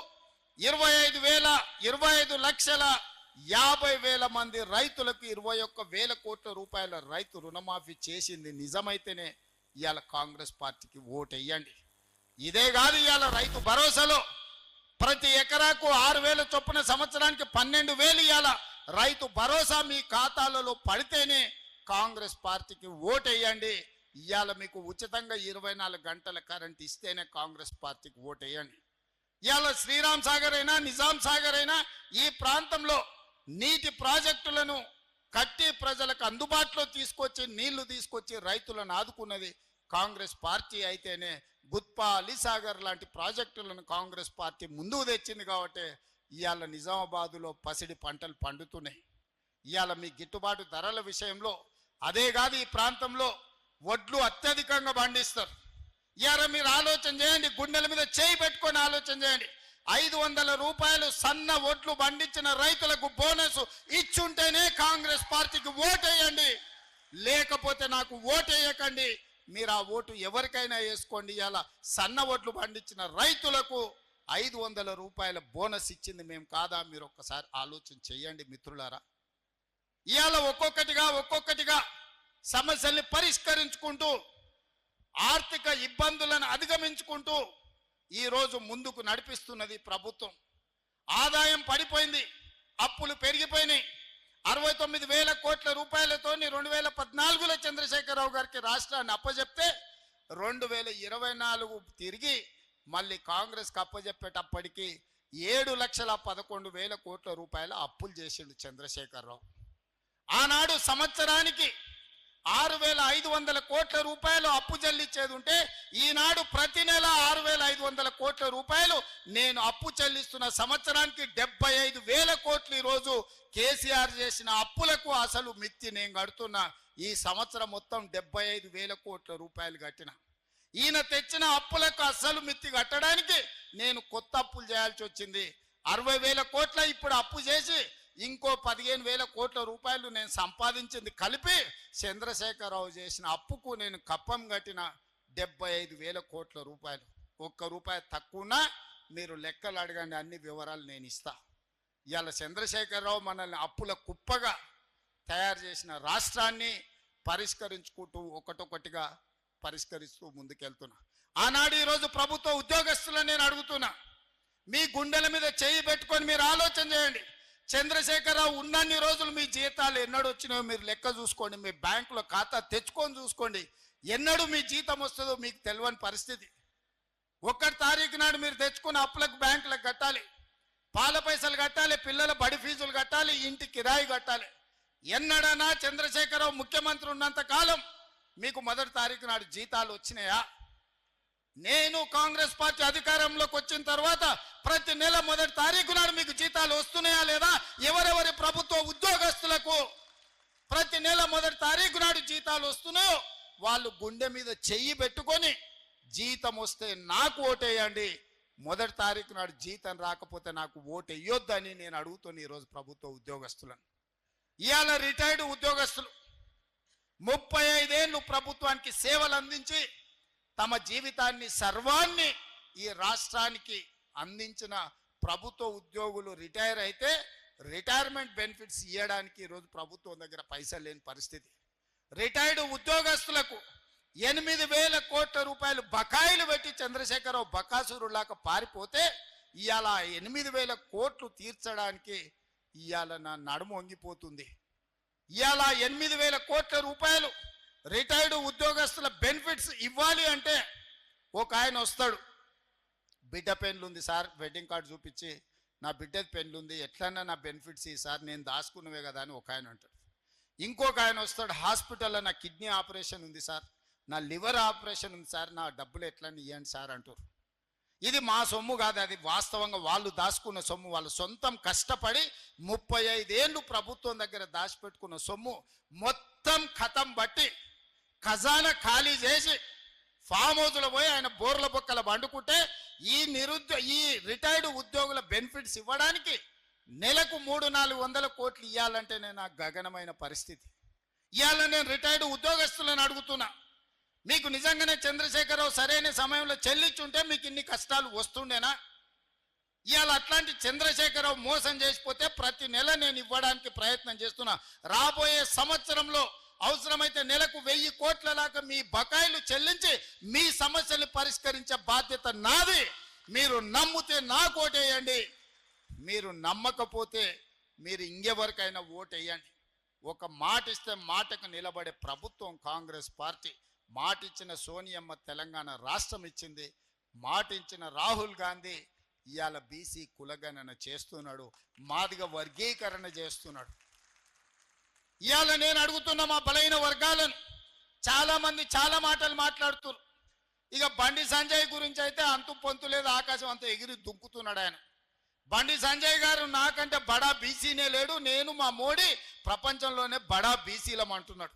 25,50,000 మంది రైతులకు 21,000 కోట్ల రూపాయల రైతు రుణమాఫీ చేసింది నిజమైతేనే ఇవాళ కాంగ్రెస్ పార్టీకి ఓటేయండి. ఇదే కాదు, ఇవాళ రైతు భరోసాలో ప్రతి ఎకరాకు 6,000 చొప్పున సంవత్సరానికి 12,000 ఇవాళ రైతు భరోసా మీ ఖాతాలలో పడితేనే కాంగ్రెస్ పార్టీకి ఓటేయండి. ఇవాళ మీకు ఉచితంగా 24 గంటల కరెంట్ ఇస్తేనే కాంగ్రెస్ పార్టీకి ఓటేయండి. ఇవాళ శ్రీరామ్ సాగర్ అయినా నిజాం సాగర్ అయినా ఈ ప్రాంతంలో నీటి ప్రాజెక్టులను కట్టి ప్రజలకు అందుబాటులో తీసుకొచ్చి నీళ్లు తీసుకొచ్చి రైతులను ఆదుకున్నది కాంగ్రెస్ పార్టీ అయితేనే గుత్పా అలీసాగర్ లాంటి ప్రాజెక్టులను కాంగ్రెస్ పార్టీ ముందుకు తెచ్చింది. కాబట్టి ఇవాళ నిజామాబాదులో పసిడి పంటలు పండుతున్నాయి. ఇవాళ మీ గిట్టుబాటు ధరల విషయంలో అదే కాదు, ఈ ప్రాంతంలో వడ్లు అత్యధికంగా పండిస్తారు. ఇవాళ మీరు ఆలోచన చేయండి, గుండెల మీద చేయి పెట్టుకొని ఆలోచన చేయండి. 500 రూపాయలు సన్న ఓట్లు పండించిన రైతులకు బోనస్ ఇచ్చుంటేనే కాంగ్రెస్ పార్టీకి ఓటేయండి, లేకపోతే నాకు ఓటేయకండి. మీరు ఆ ఓటు ఎవరికైనా వేసుకోండి. ఇలా సన్న ఓట్లు పండించిన రైతులకు 500 రూపాయల బోనస్ ఇచ్చింది మేము కాదా? మీరు ఒక్కసారి ఆలోచన చేయండి మిత్రులారా. ఇవాళ ఒక్కొక్కటిగా సమస్యల్ని పరిష్కరించుకుంటూ ఆర్థిక ఇబ్బందులను అధిగమించుకుంటూ ఈరోజు ముందుకు నడిపిస్తున్నది ప్రభుత్వం. ఆదాయం పడిపోయింది, అప్పులు పెరిగిపోయినాయి. 69,000 కోట్ల రూపాయలతో 2014లో చంద్రశేఖరరావు గారికి రాష్ట్రాన్ని అప్పచెప్తే 2024 తిరిగి మళ్ళీ కాంగ్రెస్కి అప్పచెప్పేటప్పటికి 7,11,000 కోట్ల రూపాయల అప్పులు చేసిండు చంద్రశేఖరరావు. ఆనాడు సంవత్సరానికి 6,500 కోట్ల రూపాయలు అప్పు చెల్లించేది ఉంటే ఈనాడు ప్రతి నెల 6,500 కోట్ల రూపాయలు నేను అప్పు చెల్లిస్తున్న. సంవత్సరానికి 75,000 కోట్లు ఈరోజు కేసీఆర్ చేసిన అప్పులకు అసలు మిత్తి నేను కడుతున్నా. ఈ సంవత్సరం మొత్తం 75,000 కోట్ల రూపాయలు కట్టిన. ఈయన తెచ్చిన అప్పులకు అసలు మిత్తి కట్టడానికి నేను కొత్త అప్పులు చేయాల్సి వచ్చింది. 60,000 కోట్ల ఇప్పుడు అప్పు చేసి ఇంకో 15,000 కోట్ల రూపాయలు నేను సంపాదించింది కలిపి చంద్రశేఖరరావు చేసిన అప్పుకు నేను కప్పం కట్టిన 75,000 కోట్ల రూపాయలు. 1 రూపాయి తక్కువనా మీరు లెక్కలు అడగండి, అన్ని వివరాలు నేను ఇస్తా. ఇవాళ చంద్రశేఖరరావు మనల్ని అప్పుల కుప్పగా తయారు చేసిన రాష్ట్రాన్ని పరిష్కరించుకుంటూ ఒకటొకటిగా పరిష్కరిస్తూ ముందుకెళ్తున్నా. ఆనాడు ఈరోజు ప్రభుత్వ ఉద్యోగస్తులను నేను అడుగుతున్నా, మీ గుండెల మీద చేయి పెట్టుకొని మీరు ఆలోచన చేయండి. చంద్రశేఖరరావు ఉన్నన్ని రోజులు మీ జీతాలు ఎన్నడూ వచ్చినాయో మీరు లెక్క చూసుకోండి. మీ బ్యాంకులో ఖాతా తెచ్చుకొని చూసుకోండి. ఎన్నడూ మీ జీతం వస్తుందో మీకు తెలియని పరిస్థితి. 1 తారీఖు నాడు మీరు తెచ్చుకున్న అప్పులకు బ్యాంకులకు కట్టాలి, పాల పైసలు కట్టాలి, పిల్లల బడి ఫీజులు కట్టాలి, ఇంటి కిరాయి కట్టాలి. ఎన్నడన్నా చంద్రశేఖరరావు ముఖ్యమంత్రి ఉన్నంత కాలం మీకు 1 తారీఖు నాడు జీతాలు వచ్చినాయా? నేను కాంగ్రెస్ పార్టీ అధికారంలోకి వచ్చిన తర్వాత ప్రతి నెల 1 తారీఖు నాడు మీకు జీతాలు వస్తున్నాయా లేదా? ఎవరెవరి ప్రభుత్వ ఉద్యోగస్తులకు ప్రతి నెల 1 తారీఖు నాడు జీతాలు వస్తున్నాయో వాళ్ళు గుండె మీద చెయ్యి పెట్టుకొని జీతం వస్తే నాకు ఓటేయండి, 1 తారీఖు నాడు జీతం రాకపోతే నాకు ఓటు వేయొద్దని నేను అడుగుతాను ఈరోజు ప్రభుత్వ ఉద్యోగస్తులను. ఇవాళ రిటైర్డ్ ఉద్యోగస్తులు 35 ఏళ్ళు ప్రభుత్వానికి సేవలు అందించి తమ జీవితాన్ని సర్వాన్ని ఈ రాష్ట్రానికి అందించిన ప్రభుత్వ ఉద్యోగులు రిటైర్ అయితే రిటైర్మెంట్ బెనిఫిట్స్ ఇవ్వడానికి ఈరోజు ప్రభుత్వం దగ్గర పైసలు లేని పరిస్థితి. రిటైర్డ్ ఉద్యోగస్తులకు 8,000 కోట్ల రూపాయలు బకాయిలు పెట్టి చంద్రశేఖరరావు బకాసురులాగా పారిపోతే ఇవాళ 8,000 కోట్లు తీర్చడానికి ఇవాళ నా నడుము వంగిపోతుంది. ఇవాళ 8,000 కోట్ల రూపాయలు రిటైర్డ్ ఉద్యోగస్తుల బెనిఫిట్స్ ఇవ్వాలి అంటే ఒక ఆయన వస్తాడు, బిడ్డ పెన్లు ఉంది సార్, వెడ్డింగ్ కార్డు చూపించి నా బిడ్డది పెన్లు ఉంది, ఎట్లన్నా నా బెనిఫిట్స్ ఈ సార్ నేను దాచుకున్నవే కదా అని ఒక ఆయన అంటాడు. ఇంకొక ఆయన వస్తాడు, హాస్పిటల్లో నా కిడ్నీ ఆపరేషన్ ఉంది సార్, నా లివర్ ఆపరేషన్ ఉంది సార్, నా డబ్బులు ఎట్లన్నా ఇవ్వండి సార్ అంటారు. ఇది మా సొమ్ము కాదు, అది వాస్తవంగా వాళ్ళు దాచుకున్న సొమ్ము. వాళ్ళు సొంతం కష్టపడి 35 ఏళ్ళు ప్రభుత్వం దగ్గర దాచిపెట్టుకున్న సొమ్ము మొత్తం ఖతం బట్టి ఖజానా ఖాళీ చేసి ఫామ్ హౌస్లో పోయి ఆయన బోర్ల బొక్కల వండుకుంటే ఈ రిటైర్డ్ ఉద్యోగుల బెనిఫిట్స్ ఇవ్వడానికి నెలకు 300-400 కోట్లు ఇవ్వాలంటే నేను గగనమైన పరిస్థితి. ఇవాళ నేను రిటైర్డ్ ఉద్యోగస్తులను అడుగుతున్నా, మీకు నిజంగానే చంద్రశేఖరరావు సరైన సమయంలో చెల్లించుంటే మీకు ఇన్ని కష్టాలు వస్తుండేనా? ఇవాళ అట్లాంటి చంద్రశేఖరరావు మోసం చేసిపోతే ప్రతి నెల నేను ఇవ్వడానికి ప్రయత్నం చేస్తున్నా. రాబోయే సంవత్సరంలో అవసరమైతే నెలకు 1000 కోట్ల దాకా మీ బకాయిలు చెల్లించి మీ సమస్యలు పరిష్కరించే బాధ్యత నాది. మీరు నమ్మితే నాకు ఓటేయండి, మీరు నమ్మకపోతే మీరు ఇంకెవరికైనా ఓటేయండి. ఒక మాట ఇస్తే మాటకు నిలబడే ప్రభుత్వం కాంగ్రెస్ పార్టీ. మాట ఇచ్చిన సోనియమ్మ తెలంగాణ రాష్ట్రం ఇచ్చింది, మాట ఇచ్చిన రాహుల్ గాంధీ ఇవాళ బీసీ కులగణన చేస్తున్నాడు, మాదిగ వర్గీకరణ చేస్తున్నాడు. ఇవాళ నేను అడుగుతున్న మా బలైన వర్గాలను, చాలా మంది చాలా మాటలు మాట్లాడుతున్నారు. ఇక బండి సంజయ్ గురించి అయితే అంతు పొంతు లేదు, ఆకాశం అంతా ఎగిరి దుంకుతున్నాడు ఆయన. బండి సంజయ్ గారు నాకంటే బడా బీసీనే లేడు, నేను మా మోడీ ప్రపంచంలోనే బడా బీసీలం అంటున్నాడు.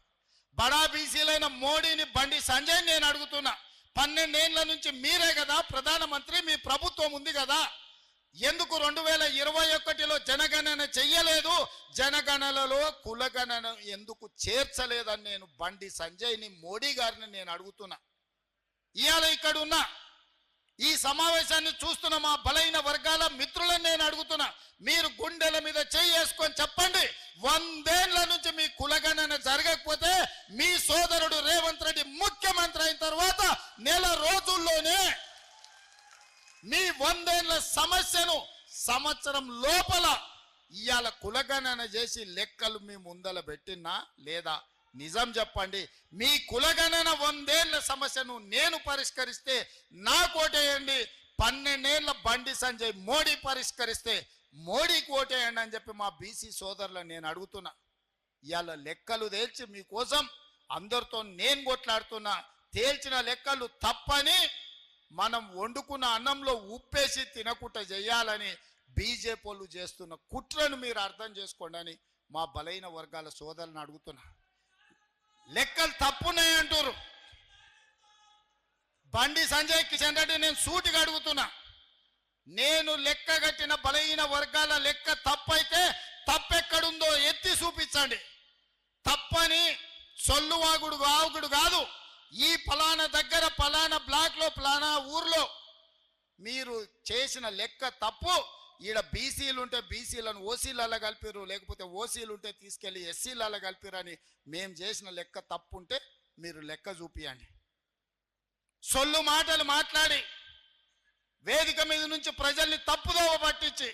బడా బీసీలైన మోడీని బండి సంజయ్ నేను అడుగుతున్నా, 12 ఏళ్ల నుంచి మీరే కదా ప్రధానమంత్రి, మీ ప్రభుత్వం ఉంది కదా, ఎందుకు 2021లో జనగణన చెయ్యలేదు? జనగణనలో కులగణన ఎందుకు చేర్చలేదని నేను బండి సంజయ్ని, మోడీ గారిని నేను అడుగుతున్నా. ఇవాళ ఇక్కడ ఉన్న ఈ సమావేశాన్ని చూస్తున్న మా బలైన వర్గాల మిత్రులను నేను అడుగుతున్నా, మీరు గుండెల మీద చేసుకొని చెప్పండి, 100 ఏళ్ల నుంచి మీ కులగణన జరగకపోతే మీ సోదరుడు రేవంత్ రెడ్డి ముఖ్యమంత్రి అయిన తర్వాత నెల రోజుల్లోనే మీ 100 ఏళ్ల సమస్యను సంవత్సరం లోపల ఇవాళ కులగణన చేసి లెక్కలు మీ ముందల పెట్టినా లేదా? నిజం చెప్పండి, మీ కులగణన 100 ఏళ్ల సమస్యను నేను పరిష్కరిస్తే నా కోటేయండి, 12 ఏళ్ల బండి సంజయ్ మోడీ పరిష్కరిస్తే మోడీకి ఓటేయండి అని చెప్పి మా బీసీ సోదరులను నేను అడుగుతున్నా. ఇవాళ లెక్కలు తేల్చి మీకోసం అందరితో నేను కొట్లాడుతున్నా. తేల్చిన లెక్కలు తప్పని, మనం వండుకున్న అన్నంలో ఉప్పేసి తినకుండా చేయాలని బీజేపీ వాళ్ళు చేస్తున్న కుట్రను మీరు అర్థం చేసుకోండి అని మా బలైన వర్గాల సోదరులను అడుగుతున్నా. లెక్కలు తప్పున్నాయి అంటారు. బండి సంజయ్ కిషన్ రెడ్డి నేను సూటిగా అడుగుతున్నా, నేను లెక్క కట్టిన బలహీన వర్గాల లెక్క తప్పైతే తప్పెక్కడుందో ఎత్తి చూపించండి. తప్పని సొల్లువాగుడు ఆగుడు కాదు. ఈ ఫలానా దగ్గర ఫలానా బ్లాక్ లో ఫలానా ఊర్లో మీరు చేసిన లెక్క తప్పు, ఈడ బీసీలు ఉంటే బీసీలను ఓసీలలో కలిపిరు, లేకపోతే ఓసీలు ఉంటే తీసుకెళ్లి ఎస్సీలలో కలిపిరు అని మేము చేసిన లెక్క తప్పు ఉంటే మీరు లెక్క చూపియండి. సొల్లు మాటలు మాట్లాడి వేదిక మీద నుంచి ప్రజల్ని తప్పుదోవ పట్టించి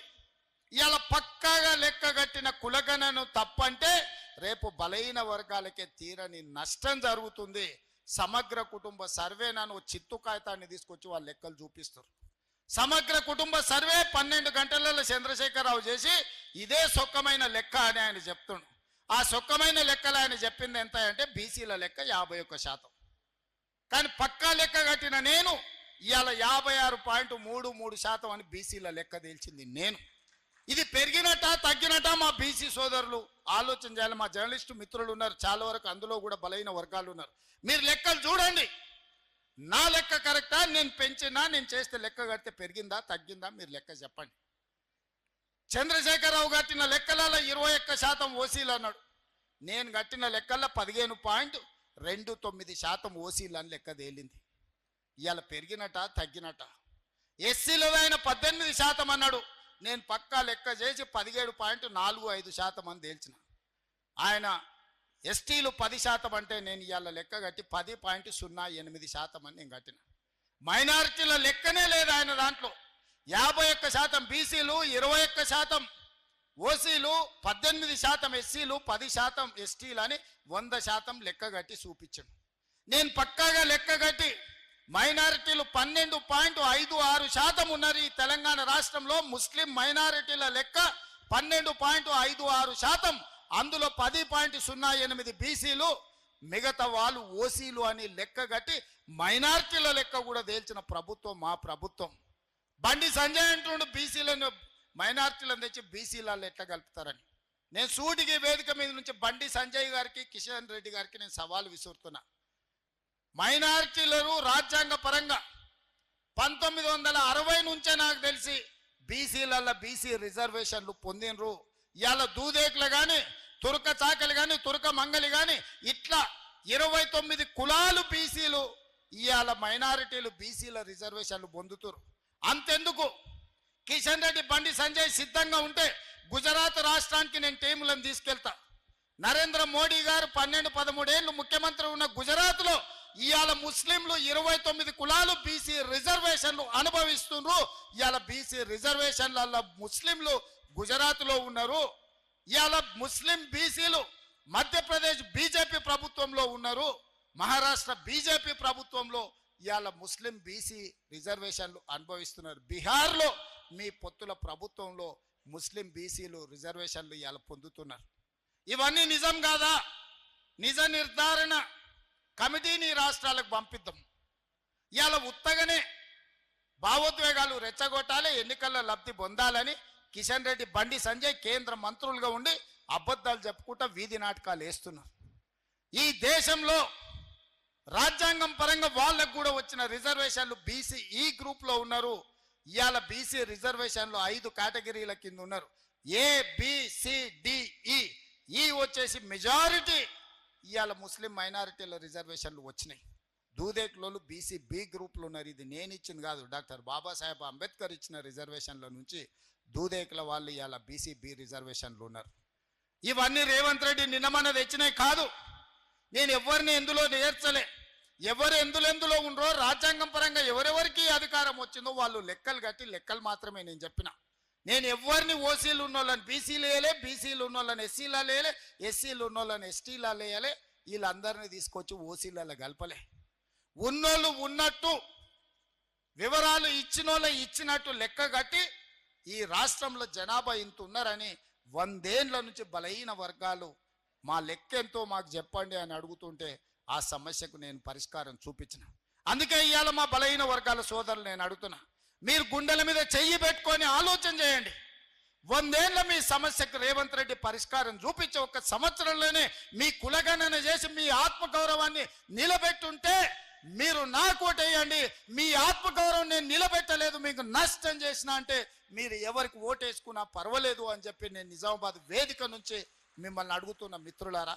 ఇవాళ పక్కాగా లెక్క కట్టిన కులగణను తప్పంటే రేపు బలహీన వర్గాలకే తీరని నష్టం జరుగుతుంది. సమగ్ర కుటుంబ సర్వే నన్ను చిత్తు కాగితాన్ని తీసుకొచ్చి వాళ్ళ లెక్కలు చూపిస్తారు. సమగ్ర కుటుంబ సర్వే 12 గంటలలో చంద్రశేఖరరావు చేసి ఇదే సొక్కమైన లెక్క అని ఆయన చెప్తుండు. ఆ సొక్కమైన లెక్కలు ఆయన చెప్పింది ఎంత అంటే బీసీల లెక్క 51%. కానీ పక్కా లెక్క కట్టిన నేను ఇవాళ 56.33% అని బీసీల లెక్క తేల్చింది నేను. ఇది పెరిగినట్ట తగ్గినట్ట మా బీసీ సోదరులు ఆలోచన చేయాలి. మా జర్నలిస్టు మిత్రులు ఉన్నారు చాలా వరకు, అందులో కూడా బలైన వర్గాలు ఉన్నారు. మీరు లెక్కలు చూడండి, నా లెక్క కరెక్టా, నేను పెంచినా, నేను చేస్తే లెక్క కడితే పెరిగిందా తగ్గిందా మీరు లెక్క చెప్పండి. చంద్రశేఖరరావు కట్టిన లెక్కలలో 21% ఓసీలు అన్నాడు, నేను కట్టిన లెక్కల్లో 15.29% ఓసీలు అని లెక్క తేలింది. ఇవాళ పెరిగినట తగ్గినట. ఎస్సీలో ఆయన 18% అన్నాడు, నేను పక్కా లెక్క చేసి 17.45% అని తేల్చిన. ఆయన ఎస్టీలు 10% అంటే నేను ఇవాళ లెక్క కట్టి 10.08% అని నేను కట్టిన. మైనారిటీల లెక్కనే లేదు ఆయన దాంట్లో. 51% బీసీలు, 21% ఓసీలు, 18% ఎస్సీలు, 10% ఎస్టీలు అని 100% లెక్క కట్టి చూపించాను. నేను పక్కాగా లెక్క కట్టి మైనారిటీలు 12.56% ఉన్నారు ఈ తెలంగాణ రాష్ట్రంలో. ముస్లిం మైనారిటీల లెక్క 12.56%, అందులో 10.08 బీసీలు, మిగతా వాళ్ళు ఓసీలు అని లెక్క కట్టి మైనారిటీల లెక్క కూడా తేల్చిన ప్రభుత్వం మా ప్రభుత్వం. బండి సంజయ్ అంటుండు బీసీలను మైనారిటీలను తెచ్చి బీసీలలో ఎట్లా కలుపుతారని. నేను సూటికి వేదిక మీద నుంచి బండి సంజయ్ గారికి, కిషన్ రెడ్డి గారికి నేను సవాల్ విసురుతున్నా. మైనారిటీలను రాజ్యాంగ పరంగా 1960 నుంచే నాకు తెలిసి బీసీలలో బీసీ రిజర్వేషన్లు పొందినరు. ఇవాళ దూదేకులు కానీ తురక చాకలి కానీ తురక మంగలి కానీ ఇట్లా 29 కులాలు బీసీలు ఇవాళ మైనారిటీలు బీసీల రిజర్వేషన్లు పొందుతారు. అంతెందుకు కిషన్ రెడ్డి బండి సంజయ్ సిద్ధంగా ఉంటే గుజరాత్ రాష్ట్రానికి నేను టీములను తీసుకెళ్తా. నరేంద్ర మోడీ గారు 12-13 ఏళ్ళు ముఖ్యమంత్రి ఉన్న గుజరాత్లో ఇవాళ ముస్లింలు 29 కులాలు బీసీ రిజర్వేషన్లు అనుభవిస్తున్నారు. ఇవాళ బీసీ రిజర్వేషన్ల ముస్లింలు గుజరాత్లో ఉన్నారు. ఇవాళ ముస్లిం బీసీలు మధ్యప్రదేశ్ బీజేపీ ప్రభుత్వంలో ఉన్నారు. మహారాష్ట్ర బీజేపీ ప్రభుత్వంలో ఇవాళ ముస్లిం బీసీ రిజర్వేషన్లు అనుభవిస్తున్నారు. బీహార్లో మీ పొత్తుల ప్రభుత్వంలో ముస్లిం బీసీలు రిజర్వేషన్లు ఇవాళ పొందుతున్నారు. ఇవన్నీ నిజం కాదా? నిజ నిర్ధారణ కమిటీని రాష్ట్రాలకు పంపిద్దాం. ఇవాళ ఉత్తగానే భావోద్వేగాలు రెచ్చగొట్టాలి, ఎన్నికల్లో లబ్ధి పొందాలని కిషన్ రెడ్డి బండి సంజయ్ కేంద్ర మంత్రులుగా ఉండి అబద్ధాలు చెప్పుకుంటా వీధి నాటకాలు వేస్తున్నారు. ఈ దేశంలో రాజ్యాంగం పరంగా వాళ్ళకు కూడా వచ్చిన రిజర్వేషన్లు బీసీ ఈ గ్రూప్లో ఉన్నారు. ఇవాళ బీసీ రిజర్వేషన్లు 5 కేటగిరీల కింద ఉన్నారు. ఏ బి సి డి ఈ వచ్చేసి మెజారిటీ ఇవాళ ముస్లిం మైనారిటీల రిజర్వేషన్లు వచ్చినాయి. దూదేకులోళ్ళు బీసీ బి గ్రూప్లో ఉన్నారు. ఇది నేను ఇచ్చింది కాదు, డాక్టర్ బాబాసాహెబ్ అంబేద్కర్ ఇచ్చిన రిజర్వేషన్ల నుంచి దూదేకుల వాళ్ళు ఇవాళ బీసీ బి రిజర్వేషన్లు ఉన్నారు. ఇవన్నీ రేవంత్ రెడ్డి నిన్నమన్న తెచ్చినాయి కాదు. నేను ఎవరిని ఎందులో నేర్చలే. ఎవరు ఎందులో ఉండరో రాజ్యాంగం పరంగా ఎవరెవరికి అధికారం వచ్చిందో వాళ్ళు లెక్కలు కట్టి లెక్కలు మాత్రమే నేను చెప్పిన. నేను ఎవరిని ఓసీలు ఉన్నోళ్ళని బీసీలు వేయలే, బీసీలు ఉన్నోళ్ళని ఎస్సీలా లేలే, ఎస్సీలు ఉన్నోళ్ళని ఎస్టీలా లేయలే, వీళ్ళందరినీ తీసుకొచ్చి ఓసీలలో కలపలే. ఉన్నోళ్ళు ఉన్నట్టు వివరాలు ఇచ్చినోళ్ళ ఇచ్చినట్టు లెక్క కట్టి ఈ రాష్ట్రంలో జనాభా ఇంత ఉన్నారని 100 ఏళ్ల నుంచి బలహీన వర్గాలు మా లెక్క ఎంతో మాకు చెప్పండి అని అడుగుతుంటే ఆ సమస్యకు నేను పరిష్కారం చూపించిన. అందుకే ఇవాళ మా బలహీన వర్గాల సోదరులు నేను అడుగుతున్నా, మీరు గుండెల మీద చెయ్యి పెట్టుకొని ఆలోచన చేయండి. 100 ఏళ్ల మీ సమస్యకు రేవంత్ రెడ్డి పరిష్కారం చూపించి 1 సంవత్సరంలోనే మీ కులగణన చేసి మీ ఆత్మగౌరవాన్ని నిలబెట్టుంటే మీరు నాకు ఓటేయండి. మీ ఆత్మగౌరవం నేను నిలబెట్టలేదు, మీకు నష్టం చేసిన అంటే మీరు ఎవరికి ఓటేసుకున్నా పర్వాలేదు అని చెప్పి నేను నిజామాబాద్ వేదిక నుంచి మిమ్మల్ని అడుగుతున్న మిత్రులారా.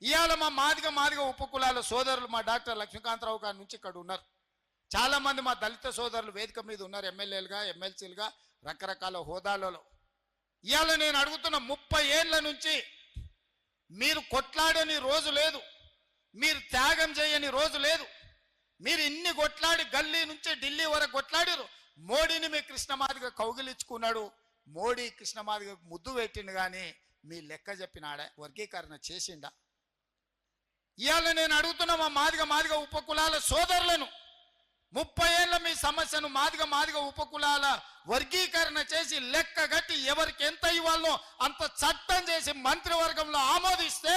ఇవాళ మా మాదిగ ఉపకులాల సోదరులు మా డాక్టర్ లక్ష్మీకాంతరావు గారి నుంచి ఇక్కడ ఉన్నారు. చాలామంది మా దళిత సోదరులు వేదిక మీద ఉన్నారు, ఎమ్మెల్యేలుగా ఎమ్మెల్సీలుగా రకరకాల హోదాలలో. ఇవాళ నేను అడుగుతున్న 30 ఏళ్ల నుంచి మీరు కొట్లాడని రోజు లేదు, మీరు త్యాగం చేయని రోజు లేదు. మీరు ఇన్ని కొట్లాడి గల్లీ నుంచి ఢిల్లీ వరకు కొట్లాడారు. మోడీని మీ కృష్ణమాదిగ కౌగిలించుకున్నాడు, మోడీ కృష్ణమాదిగ ముద్దు పెట్టిండు, కానీ మీ లెక్క చెప్పినాడా? వర్గీకరణ చేసిండా? ఇవాళ నేను అడుగుతున్న మా మాదిగ ఉపకులాల సోదరులను, 30 ఏళ్ళ మీ సమస్యను మాదిగ ఉపకులాల వర్గీకరణ చేసి లెక్క గట్టి ఎవరికి ఎంత ఇవ్వాలో అంత చట్టం చేసి మంత్రివర్గంలో ఆమోదిస్తే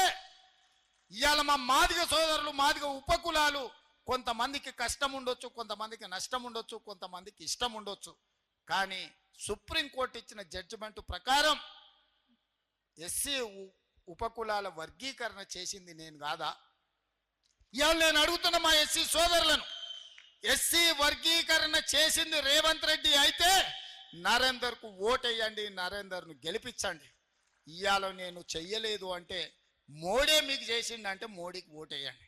ఇవాళ మా మాదిగ సోదరులు మాదిగ ఉపకులాలు కొంతమందికి కష్టం ఉండొచ్చు, కొంతమందికి నష్టం ఉండొచ్చు, కొంతమందికి ఇష్టం ఉండొచ్చు, కానీ సుప్రీంకోర్టు ఇచ్చిన జడ్జిమెంట్ ప్రకారం ఎస్సీ ఉపకులాల వర్గీకరణ చేసింది నేను కాదా? ఇవాళ నేను అడుగుతున్న మా ఎస్సీ సోదరులను, ఎస్సీ వర్గీకరణ చేసింది రేవంత్ రెడ్డి అయితే నరేందర్కు ఓటేయండి, నరేందర్ను గెలిపించండి. ఇవాళ నేను చెయ్యలేదు అంటే మోడీ మీకు చేసిండంటే మోడీకి ఓటేయండి.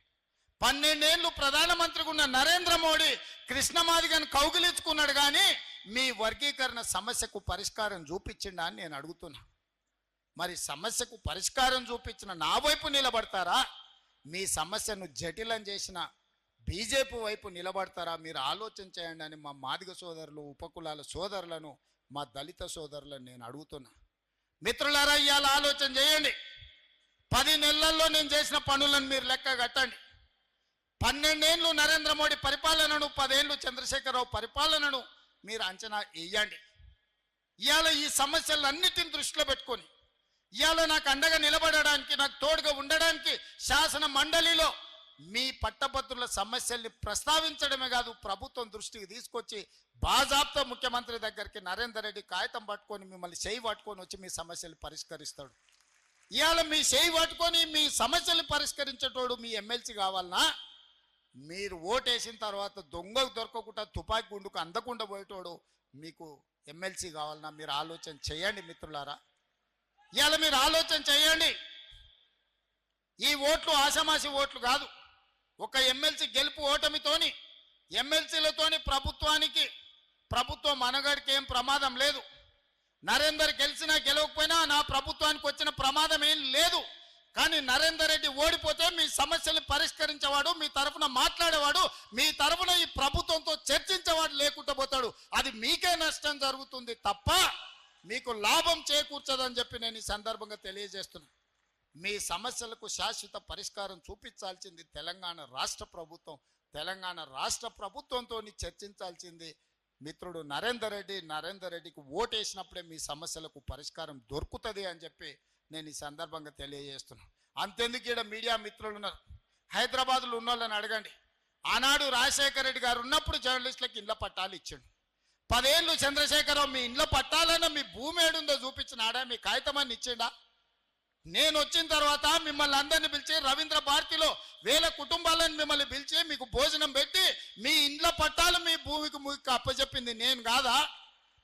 12 ఏళ్ళు ప్రధానమంత్రిగా ఉన్న నరేంద్ర మోడీ కృష్ణమాదిగను కౌగిలించుకున్నాడు, కానీ మీ వర్గీకరణ సమస్యకు పరిష్కారం చూపించిండా అని నేను అడుగుతున్నా. మరి సమస్యకు పరిష్కారం చూపించిన నా వైపు నిలబడతారా? మీ సమస్యను జటిలం చేసిన బీజేపీ వైపు నిలబడతారా? మీరు ఆలోచన చేయండి అని మా మాదిగ సోదరులు ఉపకులాల సోదరులను మా దళిత సోదరులను నేను అడుగుతున్నా. మిత్రులారా, ఇవాళ ఆలోచన చేయండి. 10 నెలల్లో నేను చేసిన పనులను మీరు లెక్క కట్టండి. 12 ఏళ్ళు నరేంద్ర మోడీ పరిపాలనను, 10 ఏళ్ళు చంద్రశేఖరరావు పరిపాలనను మీరు అంచనా వేయండి. ఇవాళ ఈ సమస్యలన్నిటిని దృష్టిలో పెట్టుకొని ఇవాళ నాకు అండగా నిలబడడానికి, నాకు తోడుగా ఉండడానికి శాసన మండలిలో మీ పట్టభద్రుల సమస్యల్ని ప్రస్తావించడమే కాదు, ప్రభుత్వం దృష్టికి తీసుకొచ్చి బాజాబ్తా ముఖ్యమంత్రి దగ్గరికి నరేందర్ రెడ్డి కాగితం పట్టుకొని మిమ్మల్ని చేయి పట్టుకొని వచ్చి మీ సమస్యలు పరిష్కరిస్తాడు. ఇవాళ మీ చేయి పట్టుకొని మీ సమస్యలు పరిష్కరించేటోడు మీ ఎమ్మెల్సీ కావాలనా? మీరు ఓటేసిన తర్వాత దొంగకు దొరకకుండా తుపాకీ గుండుకు అందకుండా పోయేటోడు మీకు ఎమ్మెల్సీ కావాలన్నా మీరు ఆలోచన చేయండి మిత్రులారా. ఇవాళ మీరు ఆలోచన చేయండి. ఈ ఓట్లు ఆషామాషి ఓట్లు కాదు. ఒక ఎమ్మెల్సీ గెలుపు ఓటమితోని ఎమ్మెల్సీలతోని ప్రభుత్వం మనగడికి ఏం ప్రమాదం లేదు. నరేందర్ గెలిచినా గెలవకపోయినా నా ప్రభుత్వానికి వచ్చిన ప్రమాదం ఏం లేదు. కానీ నరేందర్ రెడ్డి ఓడిపోతే మీ సమస్యలు పరిష్కరించేవాడు, మీ తరఫున మాట్లాడేవాడు, మీ తరఫున ఈ ప్రభుత్వంతో చర్చించేవాడు లేకుండా పోతాడు. అది మీకే నష్టం జరుగుతుంది తప్ప మీకు లాభం చేకూర్చదని చెప్పి నేను ఈ సందర్భంగా తెలియజేస్తున్నా. మీ సమస్యలకు శాశ్వత పరిష్కారం చూపించాల్సింది తెలంగాణ రాష్ట్ర ప్రభుత్వం. తెలంగాణ రాష్ట్ర ప్రభుత్వంతో చర్చించాల్సింది మిత్రుడు నరేందర్ రెడ్డికి ఓటేసినప్పుడే మీ సమస్యలకు పరిష్కారం దొరుకుతుంది అని చెప్పి నేను ఈ సందర్భంగా తెలియజేస్తున్నాను. అంతెందుకు ఇక్కడ మీడియా మిత్రులు ఉన్నారు, హైదరాబాద్లో ఉన్న వాళ్ళని అడగండి. ఆనాడు రాజశేఖర రెడ్డి గారు ఉన్నప్పుడు జర్నలిస్టులకు ఇండ్ల పట్టాలు ఇచ్చాడు. 10 ఏళ్ళు చంద్రశేఖరరావు మీ ఇండ్ల పట్టాలన్నా మీ భూమి ఏడుందో చూపించినాడా, మీ కాగితమాన్ని ఇచ్చిండా? నేను వచ్చిన తర్వాత మిమ్మల్ని అందరినీ పిలిచి రవీంద్ర భారతిలో 1000 కుటుంబాలను మిమ్మల్ని పిలిచి మీకు భోజనం పెట్టి మీ ఇండ్ల పట్టాలు మీ భూమికి అప్పచెప్పింది నేను కాదా?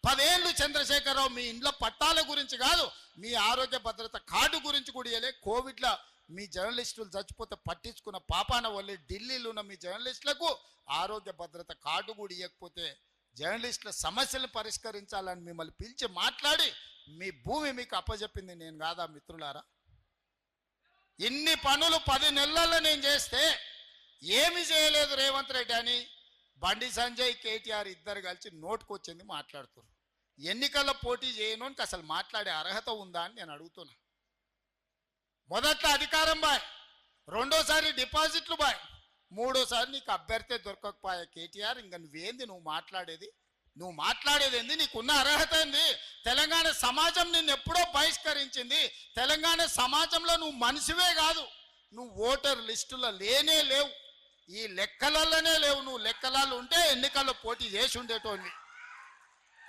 10 ఏళ్ళు చంద్రశేఖరరావు మీ ఇండ్ల పట్టాల గురించి కాదు, మీ ఆరోగ్య భద్రత కార్డు గురించి కూడా ఇవ్వలే. కోవిడ్లో మీ జర్నలిస్టులు చచ్చిపోతే పట్టించుకున్న పాపాన వల్లే ఢిల్లీలో ఉన్న మీ జర్నలిస్టులకు ఆరోగ్య భద్రత కార్డు కూడా ఇవ్వకపోతే జర్నలిస్టుల సమస్యలు పరిష్కరించాలని మిమ్మల్ని పిలిచి మాట్లాడి మీ భూమి మీకు అప్పచెప్పింది నేను కాదా మిత్రులారా? ఇన్ని పనులు 10 నెలల్లో నేను చేస్తే ఏమి చేయలేదు రేవంత్ రెడ్డి అని బండి సంజయ్ కేటీఆర్ ఇద్దరు కలిసి నోటుకొచ్చింది మాట్లాడుతున్నారు. ఎన్నికల్లో పోటీ చేయను అని అసలు మాట్లాడే అర్హత ఉందా అని నేను అడుగుతున్నా. మొదట్లో అధికారం బాయ్, రెండోసారి డిపాజిట్లు బాయ్, మూడోసారి నీకు అభ్యర్థి దొరకకపోయా కేటీఆర్. ఇంకా నువ్వు మాట్లాడేది ఏంది? నీకున్న అర్హత ఏంది? తెలంగాణ సమాజం నిన్ను ఎప్పుడో బహిష్కరించింది. తెలంగాణ సమాజంలో నువ్వు మనిషివే కాదు, నువ్వు ఓటర్ లిస్టులో లేనే లేవు, ఈ లెక్కలలోనే లేవు. నువ్వు లెక్కలలో ఉంటే ఎన్నికల్లో పోటీ చేసి ఉండేటోని.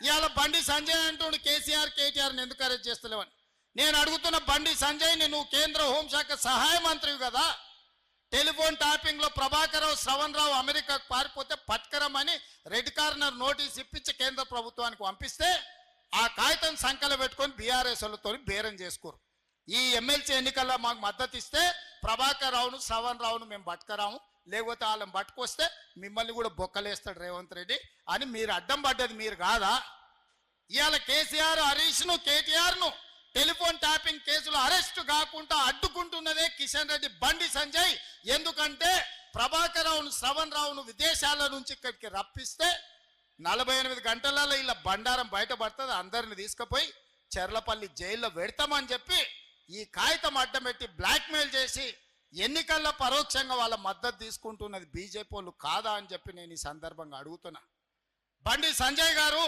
ఇవాళ బండి సంజయ్ అంటూ కేటీఆర్ని ఎందుకు అరెస్ట్ చేస్తలేవని నేను అడుగుతున్న. బండి సంజయ్ని నువ్వు కేంద్ర హోంశాఖ సహాయ మంత్రివి కదా, టెలిఫోన్ ట్యాపింగ్లో ప్రభాకరరావు శ్రవణ్ రావు అమెరికాకు పారిపోతే పట్కరమని రెడ్ కార్నర్ నోటీస్ ఇప్పించి కేంద్ర ప్రభుత్వానికి పంపిస్తే ఆ కాగితం సంకల పెట్టుకొని బీఆర్ఎస్ వాళ్ళతో బేరం చేసుకోరు. ఈ ఎమ్మెల్సీ ఎన్నికల్లో మాకు మద్దతు ఇస్తే ప్రభాకర్ రావును శ్రవణ్ రావును మేము పట్టుకరాము, లేకపోతే వాళ్ళని పట్టుకొస్తే మిమ్మల్ని కూడా బొక్కలేస్తాడు రేవంత్ రెడ్డి అని మీరు అడ్డం పడ్డది మీరు కాదా? ఇవాళ కేసీఆర్ హరీష్ను కేటీఆర్ను టెలిఫోన్ ట్యాపింగ్ కేసులో అరెస్టు కాకుండా అడ్డుకుంటున్నదే కిషన్ రెడ్డి బండి సంజయ్. ఎందుకంటే ప్రభాకర్ రావును శ్రవణ్ రావును విదేశాల నుంచి ఇక్కడికి రప్పిస్తే 48 గంటలలో ఇలా బండారం బయటపడుతుంది, అందరిని తీసుకుపోయి చెర్లపల్లి జైల్లో పెడతామని చెప్పి ఈ కాగితం అడ్డం పెట్టి బ్లాక్మెయిల్ చేసి ఎన్నికల్లో పరోక్షంగా వాళ్ళ మద్దతు తీసుకుంటున్నది బీజేపీ వాళ్ళు కాదా అని చెప్పి నేను ఈ సందర్భంగా అడుగుతున్నా. బండి సంజయ్ గారు,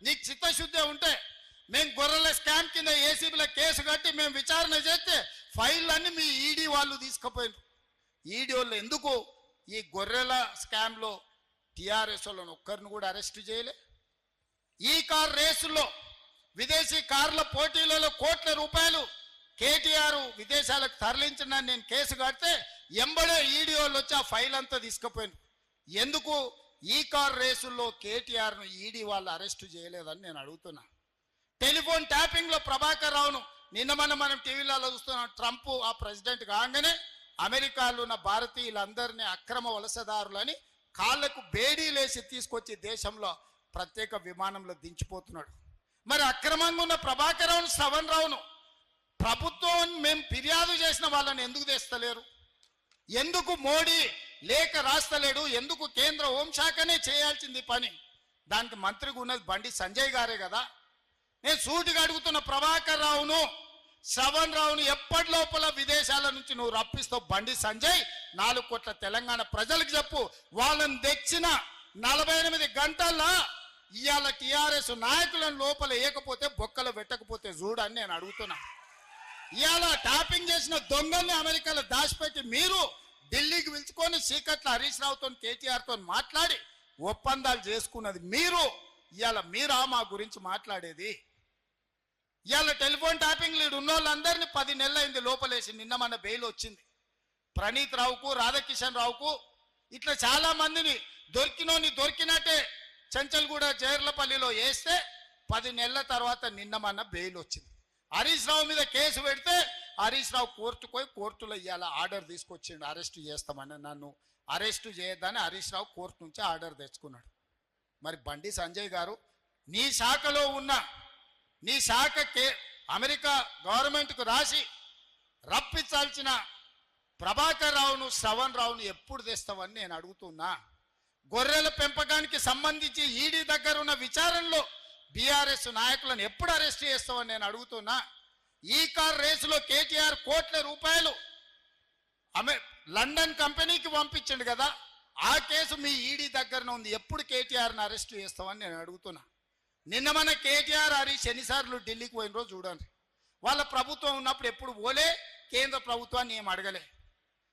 నీకు చిత్తశుద్ధి ఉంటే మేము గొర్రెల స్కామ్ కింద ఏసీబీలో కేసు కట్టి మేము విచారణ చేస్తే ఫైళ్ళన్నీ మీ ఈడీ వాళ్ళు తీసుకుపోయినారు. ఈడీ వాళ్ళు ఎందుకు ఈ గొర్రెల స్కామ్లో టీఆర్ఎస్ వాళ్ళని ఒక్కరిని కూడా అరెస్ట్ చేయలే? ఈ కార్ రేసుల్లో విదేశీ కార్ల పోటీలలో కోట్ల రూపాయలు కేటీఆర్ విదేశాలకు తరలించిన నేను కేసు కడితే ఎంబడే ఈడీ వాళ్ళు వచ్చి ఆ ఫైల్ అంతా తీసుకుపోయినారు. ఎందుకు ఈ కార్ రేసుల్లో కేటీఆర్ను ఈడీ వాళ్ళు అరెస్ట్ చేయలేదని నేను అడుగుతున్నా. టెలిఫోన్ ట్యాపింగ్లో ప్రభాకర్ రావును నిన్న మనం టీవీలలో చూస్తున్నాం. ట్రంప్ ఆ ప్రెసిడెంట్ కాగానే అమెరికాలో ఉన్న భారతీయులందరినీ అక్రమ వలసదారులని కాళ్లకు బేడీలేసి తీసుకొచ్చి దేశంలో ప్రత్యేక విమానంలో దించిపోతున్నాడు. మరి అక్రమంగా ఉన్న ప్రభాకర్ రావును శ్రవణ్ రావును ప్రభుత్వం మేము ఫిర్యాదు చేసిన వాళ్ళని ఎందుకు తెస్తలేరు? ఎందుకు మోడీ లేఖ రాస్తలేడు? ఎందుకు కేంద్ర హోంశాఖనే చేయాల్సింది పని? దానికి మంత్రిగా ఉన్నది బండి సంజయ్ గారే కదా. నేను సూటిగా అడుగుతున్న, ప్రభాకర్ రావును శ్రవణ్ రావును ఎప్పటి లోపల విదేశాల నుంచి నువ్వు రప్పిస్తావు? బండి సంజయ్ 4 కోట్ల తెలంగాణ ప్రజలకు చెప్పు. వాళ్ళని తెచ్చిన 48 గంటల్లో ఇవాళ టీఆర్ఎస్ నాయకులను లోపల వేయకపోతే బొక్కలు పెట్టకపోతే చూడని నేను అడుగుతున్నా. ఇవాళ ట్యాపింగ్ చేసిన దొంగల్ని అమెరికాలో దాచిపెట్టి మీరు ఢిల్లీకి పిలుచుకొని సీకట్ల హరీష్ రావుతో కేటీఆర్తో మాట్లాడి ఒప్పందాలు చేసుకున్నది మీరు. ఇవాళ మీరా మా గురించి మాట్లాడేది? ఇవాళ టెలిఫోన్ ట్యాపింగ్ లీడ్ ఉన్న వాళ్ళందరినీ 10 నెలలు అయింది లోపలేసి. నిన్న మన బెయిల్ వచ్చింది. ప్రణీత్ రావుకు రాధాకిషన్ రావుకు ఇట్లా చాలా మందిని దొరికినోని దొరికినట్టే చెంచల్గూడ జైర్లపల్లిలో వేస్తే 10 నెలల తర్వాత నిన్నమన్న బెయిల్ వచ్చింది. హరీష్ రావు మీద కేసు పెడితే హరీష్ రావు కోర్టుకు పోయి కోర్టులో ఇవాళ ఆర్డర్ తీసుకొచ్చిండు, అరెస్ట్ చేస్తామని. నన్ను అరెస్టు చేయొద్దని హరీష్ రావు కోర్టు నుంచి ఆర్డర్ తెచ్చుకున్నాడు. మరి బండి సంజయ్ గారు, నీ శాఖలో ఉన్న నీ శాఖకే అమెరికా గవర్నమెంట్కు రాసి రప్పించాల్సిన ప్రభాకర్ రావును శ్రవణ్ రావును ఎప్పుడు తెస్తావని నేను అడుగుతున్నా. గొర్రెల పెంపకానికి సంబంధించి ఈడీ దగ్గర ఉన్న విచారణలో బీఆర్ఎస్ నాయకులను ఎప్పుడు అరెస్ట్ చేస్తావని నేను అడుగుతున్నా. ఈ కార్ రేసులో కేటీఆర్ కోట్ల రూపాయలు లండన్ కంపెనీకి పంపించండు కదా, ఆ కేసు మీ ఈడీ దగ్గరనే ఉంది, ఎప్పుడు కేటీఆర్ని అరెస్ట్ చేస్తామని నేను అడుగుతున్నా. నిన్న మన కేటీఆర్ హరీష్ ఎన్నిసార్లు ఢిల్లీకి పోయిన రోజు చూడండి. వాళ్ళ ప్రభుత్వం ఉన్నప్పుడు ఎప్పుడు పోలే, కేంద్ర ప్రభుత్వాన్ని ఏం అడగలే.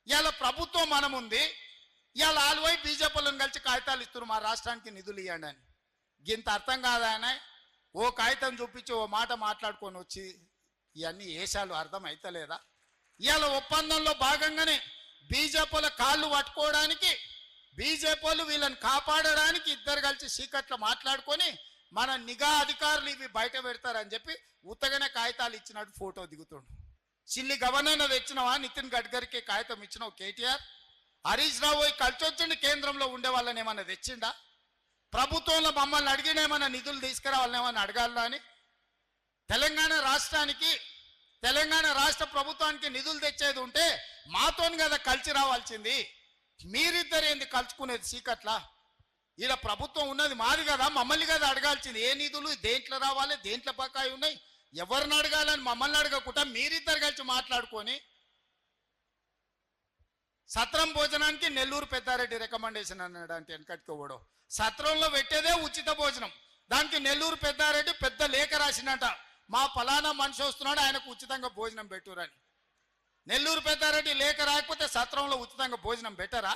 ఇవాళ ప్రభుత్వం మనం ఉంది, ఇవాళ ఆలువై బీజేపీలను కలిసి కాగితాలు ఇస్తున్నారు మా రాష్ట్రానికి నిధులు ఇవ్వండి అని. ఇంత అర్థం కాదా ఆయన? ఓ కాగితం చూపించి ఓ మాట మాట్లాడుకొని వచ్చి ఇవన్నీ ఏషాలు అర్థం అవుతలేదా? ఇవాళ ఒప్పందంలో భాగంగానే బీజేపీల కాళ్ళు పట్టుకోవడానికి, బీజేపీలు వీళ్ళని కాపాడడానికి ఇద్దరు కలిసి సీకట్లో మాట్లాడుకొని మన నిఘా అధికారులు ఇవి బయట పెడతారని చెప్పి ఉత్తగానే కాగితాలు ఇచ్చినట్టు ఫోటో దిగుతుండు. సిల్లి గవర్నర్ తెచ్చినవా? నితిన్ గడ్కరీకి కాగితం ఇచ్చినావు కేటీఆర్? హరీష్ రావు కలిసి వచ్చిండు, కేంద్రంలో ఉండే వాళ్ళని ఏమన్నా తెచ్చిండా? ప్రభుత్వంలో మమ్మల్ని అడిగిన ఏమన్నా నిధులు తీసుకురావాలని ఏమన్నా అడగాలా అని? తెలంగాణ రాష్ట్రానికి, తెలంగాణ రాష్ట్ర ప్రభుత్వానికి నిధులు తెచ్చేది ఉంటే మాతోని కదా కలిసి రావాల్సింది. మీరిద్దరు ఏంది కలుసుకునేది సీకట్లా? ఈడ ప్రభుత్వం ఉన్నది మాది కదా, మమ్మల్ని కదా అడగాల్సింది. ఏ నిధులు దేంట్లో రావాలి, దేంట్లో బకాయి ఉన్నాయి, ఎవరిని అడగాలని మమ్మల్ని అడగకుండా మీరిద్దరు కలిసి మాట్లాడుకొని సత్రం భోజనానికి నెల్లూరు పెద్దారెడ్డి రికమెండేషన్ అన్నాడు. అంటే వెనకట్టుకోవడం సత్రంలో పెట్టేదే ఉచిత భోజనం, దానికి నెల్లూరు పెద్దారెడ్డి పెద్ద లేఖ రాసినట, మా ఫలానా మనిషి వస్తున్నాడు ఆయనకు ఉచితంగా భోజనం పెట్టురని. నెల్లూరు పెద్దారెడ్డి లేఖ రాకపోతే సత్రంలో ఉచితంగా భోజనం పెట్టరా?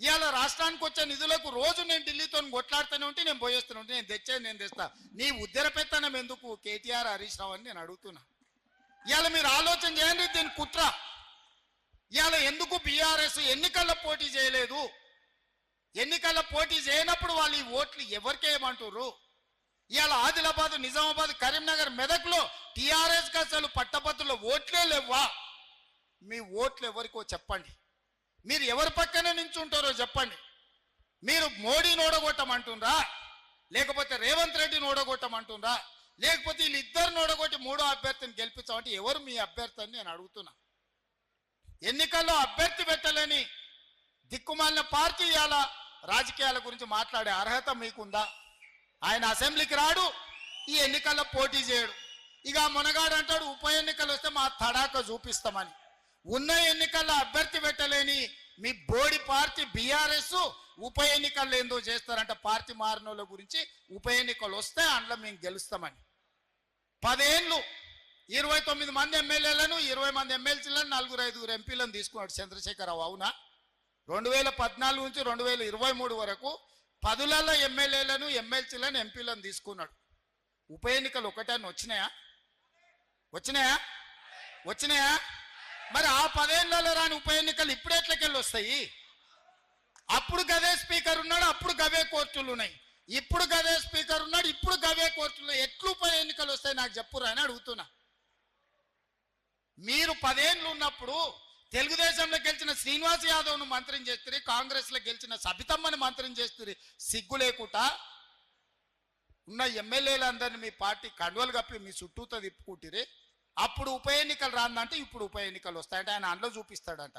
ఇవాళ రాష్ట్రానికి వచ్చే నిధులకు రోజు నేను ఢిల్లీతో కొట్లాడుతూనే ఉంటే నేను పోయేస్తూనే ఉంటే నేను తెచ్చేది నేను తెస్తా. నీ ఉద్దర పెత్తనం ఎందుకు కేటీఆర్ హరీష్ రావు అని నేను అడుగుతున్నా. ఇవాళ మీరు ఆలోచన చేయండి, దీని కుట్ర. ఇవాళ ఎందుకు బీఆర్ఎస్ ఎన్నికల్లో పోటీ చేయలేదు? ఎన్నికల్లో పోటీ చేయనప్పుడు వాళ్ళు ఈ ఓట్లు ఎవరికేయమంటారు? ఇవాళ ఆదిలాబాద్, నిజామాబాద్, కరీంనగర్, మెదక్లో టీఆర్ఎస్కి అసలు పట్టభద్రుల ఓట్లే లేవా? మీ ఓట్లు ఎవరికో చెప్పండి, మీరు ఎవరి పక్కనే నించుంటారో చెప్పండి. మీరు మోడీని ఓడగొట్టమంటుండ్రా, లేకపోతే రేవంత్ రెడ్డిని ఓడగొట్టమంటుండ్రా, లేకపోతే వీళ్ళిద్దరిని ఓడగొట్టి మూడో అభ్యర్థిని గెలిపించామంటే ఎవరు మీ అభ్యర్థి అని నేను అడుగుతున్నా. ఎన్నికల్లో అభ్యర్థి పెట్టలేని దిక్కుమాలిన పార్టీ ఇవాళ రాజకీయాల గురించి మాట్లాడే అర్హత మీకుందా? ఆయన అసెంబ్లీకి రాడు, ఈ ఎన్నికల్లో పోటీ చేయడు. ఇక మునగాడు అంటాడు ఉప ఎన్నికలు వస్తే మా తడాక చూపిస్తామని. ఉన్న ఎన్నికల్లో అభ్యర్థి పెట్టలేని మీ బోడి పార్టీ బీఆర్ఎస్ ఉప ఎన్నికల్లో ఏందో చేస్తారంట. పార్టీ మారినోళ్ళ గురించి ఉప ఎన్నికలు వస్తే అందులో మేము గెలుస్తామని. 10 ఏళ్ళు 29 మంది ఎమ్మెల్యేలను, 20 మంది ఎమ్మెల్సీలను, 4-5 ఎంపీలను తీసుకున్నాడు చంద్రశేఖరరావు. అవునా? 2014 నుంచి 2023 వరకు 10లలో ఎమ్మెల్యేలను, ఎమ్మెల్సీలను, ఎంపీలను తీసుకున్నాడు. ఉప ఎన్నికలు ఒకటే వచ్చినాయా? వచ్చినాయా? మరి ఆ 10 ఏళ్లలో రాని ఉప ఎన్నికలు ఇప్పుడు ఎట్లకెళ్ళి వస్తాయి? అప్పుడు గదే స్పీకర్ ఉన్నాడు, అప్పుడు గవే కోర్టులు ఉన్నాయి. ఇప్పుడు గదే స్పీకర్ ఉన్నాడు, ఇప్పుడు గవే కోర్టులు. ఎట్లు ఉప ఎన్నికలు వస్తాయి నాకు చెప్పురా అని అడుగుతున్నా. మీరు 10 ఏళ్ళు ఉన్నప్పుడు తెలుగుదేశంలో గెలిచిన శ్రీనివాస్ యాదవ్ను మంత్రిని చేస్తుంది, కాంగ్రెస్లో గెలిచిన సబితమ్మని మంత్రిని చేస్తుంది. సిగ్గు లేకుండా ఉన్న ఎమ్మెల్యేలందరినీ మీ పార్టీ కండువలు కప్పి మీ చుట్టూతో తిప్పుకుంటారే. అప్పుడు ఉప ఎన్నికలు రాందంటే ఇప్పుడు ఉప ఎన్నికలు వస్తాయంటే ఆయన అందులో చూపిస్తాడంట.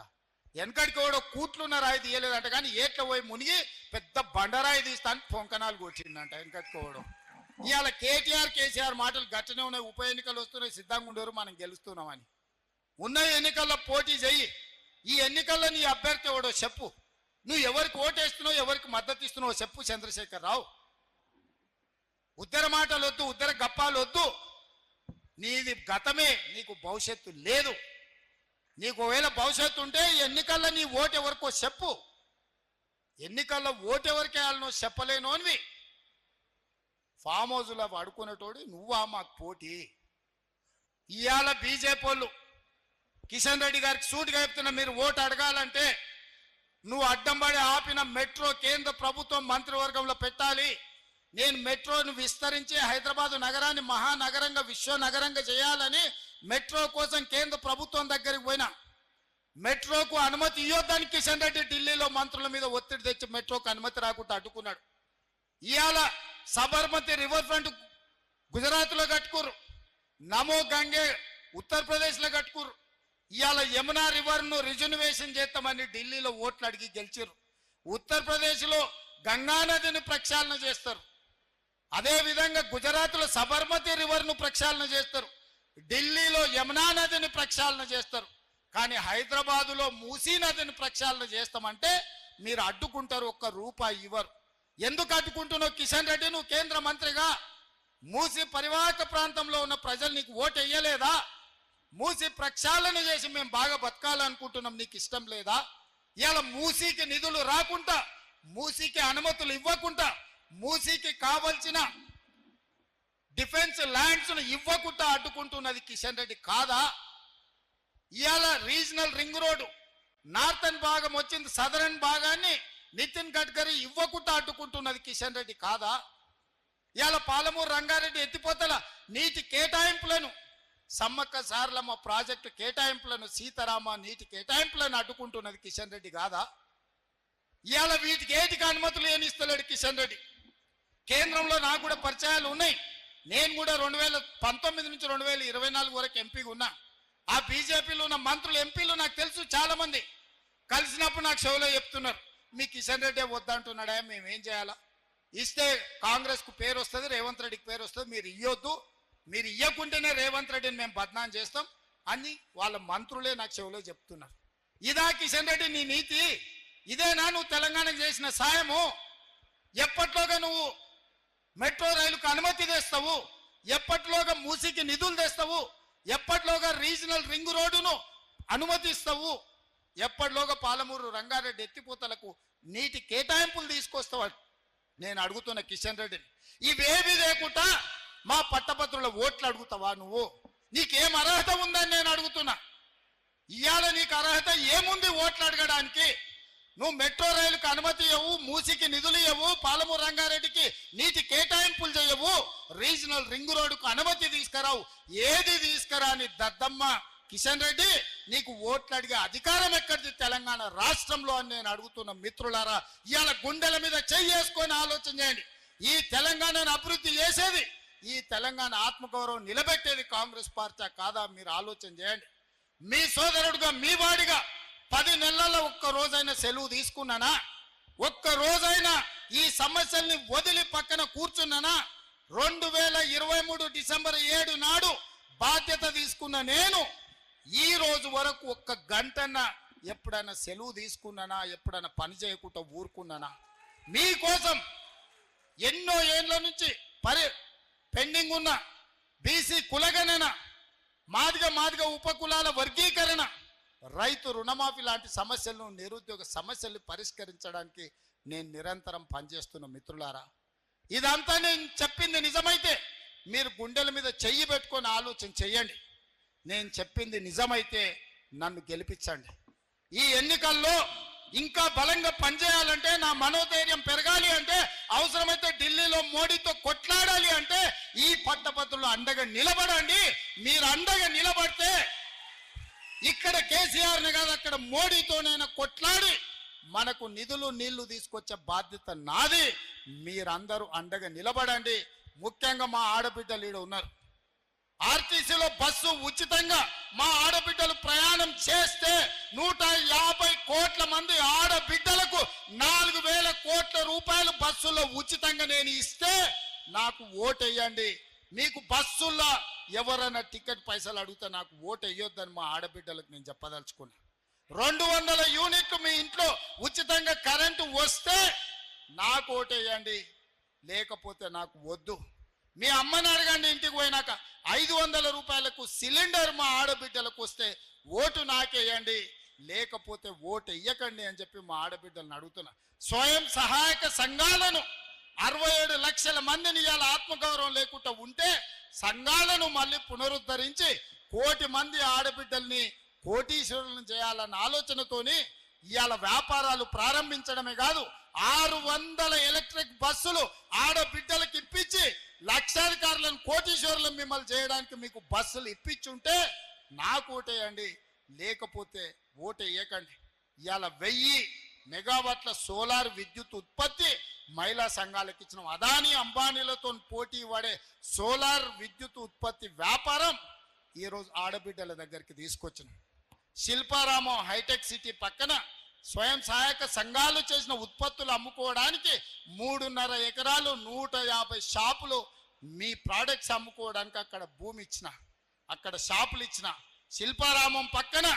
వెనకడికి కూడా కూట్లున్న రాయి తీయలేదంట, కానీ ఏట్లో పోయి మునిగి పెద్ద బండరాయి తీస్తాను పొంకనాలు కొట్టిందంట వెనకట్టుకోవడం. ఇవాళ కేటీఆర్, కేసీఆర్ మాటలు గట్టనే ఉన్నాయి. ఉప ఎన్నికలు వస్తున్నాయి, సిద్ధంగా ఉండరు, మనం గెలుస్తున్నామని. ఉన్న ఎన్నికల్లో పోటీ చెయ్యి. ఈ ఎన్నికల్లో నీ అభ్యర్థి ఎవడో చెప్పు. నువ్వు ఎవరికి ఓటేస్తున్నావు, ఎవరికి మద్దతు ఇస్తున్నావో చెప్పు చంద్రశేఖర్ రావు. ఉద్దర మాటలు వద్దు, ఉద్దర గప్పాలు వద్దు. నీది గతమే, నీకు భవిష్యత్తు లేదు. నీకు ఒకవేళ భవిష్యత్తు ఉంటే ఎన్నికల్లో నీ ఓటు ఎవరికో చెప్పు. ఎన్నికల్లో ఓటు ఎవరికి వేయాలనో చెప్పలేను అనివి. ఫామ్ హౌస్లో అడుకునేటోడు నువ్వా మాకు పోటీ? ఇవాళ బీజేపీ వాళ్ళు కిషన్ రెడ్డి గారికి సూటిగా చెప్తున్నా, మీరు ఓటు అడగాలంటే నువ్వు అడ్డంబడి ఆపిన మెట్రో కేంద్ర ప్రభుత్వం మంత్రివర్గంలో పెట్టాలి. నేను మెట్రోను విస్తరించి హైదరాబాదు నగరాన్ని మహానగరంగా విశ్వనగరంగా చేయాలని మెట్రో కోసం కేంద్ర ప్రభుత్వం దగ్గరికి పోయినా. మెట్రోకు అనుమతి ఇవ్వద్దని కిషన్ రెడ్డి ఢిల్లీలో మంత్రుల మీద ఒత్తిడి తెచ్చి మెట్రోకు అనుమతి రాకుండా అడ్డుకున్నాడు. ఇవాళ సబర్మతి రివర్ ఫ్రంట్ గుజరాత్లో కట్టుకురు, నమో గంగే ఉత్తరప్రదేశ్లో కట్టుకురు. ఇవాళ యమునా రివర్ను రిజర్వేషన్ చేస్తామని ఢిల్లీలో ఓట్లు అడిగి గెలిచారు. ఉత్తరప్రదేశ్లో గంగానదిని ప్రక్షాళన చేస్తారు. అదేవిధంగా గుజరాత్లో సబర్మతి రివర్ను ప్రక్షాళన చేస్తారు. ఢిల్లీలో యమునా నదిని ప్రక్షాళన చేస్తారు. కానీ హైదరాబాదులో మూసీ నదిని ప్రక్షాళన చేస్తామంటే మీరు అడ్డుకుంటారు, ఒక్క రూపాయి ఇవ్వరు. ఎందుకు అడ్డుకుంటున్నావు కిషన్ రెడ్డి? నువ్వు కేంద్ర మంత్రిగా మూసీ పరివాహక ప్రాంతంలో ఉన్న ప్రజలు నీకు ఓటు వేయలేదా? మూసీ ప్రక్షాళన చేసి మేము బాగా బతకాలనుకుంటున్నాం, నీకు ఇష్టం లేదా? ఇలా మూసీకి నిధులు రాకుండా, మూసీకి అనుమతులు ఇవ్వకుండా, మూసీకి కావలసిన డిఫెన్స్ ల్యాండ్స్ ఇవ్వకుండా అడ్డుకుంటున్నది కిషన్ రెడ్డి కాదా? ఇవాళ రీజనల్ రింగ్ రోడ్డు నార్థన్ భాగం వచ్చింది, సదరన్ భాగాన్ని నితిన్ గడ్కరీ ఇవ్వకుండా అడ్డుకుంటున్నది కిషన్ రెడ్డి కాదా? ఇవాళ పాలమూరు రంగారెడ్డి ఎత్తిపోతల నీటి కేటాయింపులను, సమ్మక్క సారలమ్మ ప్రాజెక్టు కేటాయింపులను, సీతారామ నీటి కేటాయింపులను అడ్డుకుంటున్నది కిషన్ రెడ్డి కాదా? ఇవాళ వీటికి ఏటికి అనుమతులు ఏమిస్తలేడు కిషన్ రెడ్డి. కేంద్రంలో నాకు కూడా పరిచయాలు ఉన్నాయి. నేను కూడా 2019 నుంచి 2024 వరకు ఎంపీగా ఉన్నా. ఆ బీజేపీలో ఉన్న మంత్రులు, ఎంపీలు నాకు తెలుసు, చాలా మంది కలిసినప్పుడు నాకు షోలో చెప్తున్నారు, మీ కిషన్ రెడ్డి వద్దంటున్నాడా, మేమేం చేయాలా? ఇస్తే కాంగ్రెస్కు పేరు వస్తుంది, రేవంత్ రెడ్డికి పేరు వస్తుంది, మీరు ఇవ్వద్దు, మీరు ఇవ్వకుంటేనే రేవంత్ రెడ్డిని మేము బద్నాం చేస్తాం అని వాళ్ళ మంత్రులే నాకు చెవులో చెప్తున్నారు. ఇదా కిషన్ రెడ్డి నీ నీతి? ఇదేనా నువ్వు తెలంగాణకు చేసిన సాయము? ఎప్పట్లోగా నువ్వు మెట్రో రైలుకు అనుమతి తెస్తావు? ఎప్పట్లోగా మూసీకి నిధులు తెస్తావు? ఎప్పట్లోగా రీజనల్ రింగ్ రోడ్డును అనుమతిస్తావు? ఎప్పటిలోగా పాలమూరు రంగారెడ్డి ఎత్తిపోతలకు నీటి కేటాయింపులు తీసుకొస్తావు? నేను అడుగుతున్న కిషన్ రెడ్డిని, ఇవేవి లేకుండా మా పట్టభద్రుల ఓట్లు అడుగుతావా నువ్వు? నీకేం అర్హత ఉందని నేను అడుగుతున్నా. ఇవాళ నీకు అర్హత ఏముంది ఓట్లు అడగడానికి? నువ్వు మెట్రో రైలుకు అనుమతి ఇవ్వవు, మూసీకి నిధులు ఇవ్వవు, పాలమూరు రంగారెడ్డికి నీటి కేటాయింపులు చేయవు, రీజనల్ రింగ్ రోడ్డుకు అనుమతి తీసుకురావు. ఏది తీసుకురాని దద్దమ్మ కిషన్ రెడ్డి, నీకు ఓట్లు అడిగే అధికారం ఎక్కడిది తెలంగాణ రాష్ట్రంలో అని నేను అడుగుతున్న మిత్రులారా. ఇవాళ గుండెల మీద చేసుకొని ఆలోచన చేయండి. ఈ తెలంగాణను అభివృద్ధి చేసేది, ఈ తెలంగాణ ఆత్మగౌరవం నిలబెట్టేది కాంగ్రెస్ పార్టీ కాదా? మీరు ఆలోచన చేయండి. మీ సోదరుడుగా, మీ వాడిగా 10 నెలల్లో ఒక్క రోజైనా సెలవు తీసుకున్నానా? ఒక్క రోజైనా ఈ సమస్యల్ని వదిలి పక్కన కూర్చున్నానా? 2023 డిసెంబర్ 7 నాడు బాధ్యత తీసుకున్న నేను ఈ రోజు వరకు ఒక్క గంటన్నా ఎప్పుడైనా సెలవు తీసుకున్నానా? ఎప్పుడైనా పని చేయకుండా ఊరుకున్నానా? మీకోసం ఎన్నో ఏళ్ళ నుంచి పెండింగ్ ఉన్న బీసీ కులగణన, మాదిగ ఉపకులాల వర్గీకరణ, రైతు రుణమాఫీ లాంటి సమస్యలను, నిరుద్యోగ సమస్యలు పరిష్కరించడానికి నేను నిరంతరం పనిచేస్తున్న మిత్రులారా. ఇదంతా నేను చెప్పింది నిజమైతే మీరు గుండెల మీద చెయ్యి పెట్టుకొని ఆలోచన చెయ్యండి. నేను చెప్పింది నిజమైతే నన్ను గెలిపించండి. ఈ ఎన్నికల్లో ఇంకా బలంగా పనిచేయాలంటే, నా మనోధైర్యం పెరగాలి అంటే, అవసరమైతే ఢిల్లీలో మోడీతో కొట్లాడాలి అంటే ఈ పట్టభద్రులు అండగా నిలబడండి. మీరు అండగా నిలబడితే ఇక్కడ కేసీఆర్ని కాదు, అక్కడ మోడీతోనైనా కొట్లాడి మనకు నిధులు నీళ్లు తీసుకొచ్చే బాధ్యత నాది. మీరందరూ అండగా నిలబడండి. ముఖ్యంగా మా ఆడబిడ్డలు ఈడ ఉన్నారు. ఆర్టీసీలో బస్సు ఉచితంగా మా ఆడబిడ్డలు ప్రయాణం చేస్తే 150 కోట్ల మంది ఆడబిడ్డలకు 4,000 కోట్ల రూపాయలు బస్సుల్లో ఉచితంగా నేను ఇస్తే నాకు ఓటేయండి. మీకు బస్సుల్లో ఎవరైనా టికెట్ పైసలు అడిగితే నాకు ఓటు వేయొద్దని మా ఆడబిడ్డలకు నేను చెప్పదలుచుకున్నా. 200 యూనిట్లు మీ ఇంట్లో ఉచితంగా కరెంటు వస్తే నాకు ఓటేయండి, లేకపోతే నాకు వద్దు. మీ అమ్మని అడగండి ఇంటికి పోయినాక, 500 రూపాయలకు సిలిండర్ మా ఆడబిడ్డలకు వస్తే ఓటు నాకేయండి, లేకపోతే ఓటు ఇయ్యకండి అని చెప్పి మా ఆడబిడ్డలను అడుగుతున్నా. స్వయం సహాయక సంఘాలను 67 లక్షల మందిని ఇవాళ ఆత్మగౌరవం లేకుండా ఉంటే సంఘాలను మళ్ళీ పునరుద్ధరించి 1 కోటి మంది ఆడబిడ్డల్ని కోటీశ్వరులను చేయాలన్న ఆలోచనతోని ఇవాళ వ్యాపారాలు ప్రారంభించడమే కాదు 600 ఎలక్ట్రిక్ బస్సులు ఆడబిడ్డలకు ఇప్పించి లక్షాధికారులను కోటీశ్వరులను మిమ్మల్ని చేయడానికి మీకు బస్సులు ఇప్పించుంటే నాకు ఓటేయండి, లేకపోతే ఓటేయకండి. ఇవాళ 1000 మెగావాట్ల సోలార్ విద్యుత్ ఉత్పత్తి మహిళా సంఘాలకు ఇచ్చిన అదానీ అంబానీలతో పోటీ పడే సోలార్ విద్యుత్ ఉత్పత్తి వ్యాపారం ఈరోజు ఆడబిడ్డల దగ్గరికి తీసుకొచ్చిన. శిల్పారామం హైటెక్ సిటీ పక్కన స్వయం సహాయక సంఘాలు చేసిన ఉత్పత్తులు అమ్ముకోవడానికి 3.5 ఎకరాలు 150 షాపులు మీ ప్రోడక్ట్స్ అమ్ముకోవడానికి అక్కడ భూమి ఇచ్చిన, అక్కడ షాపులు ఇచ్చిన. శిల్పారామం పక్కన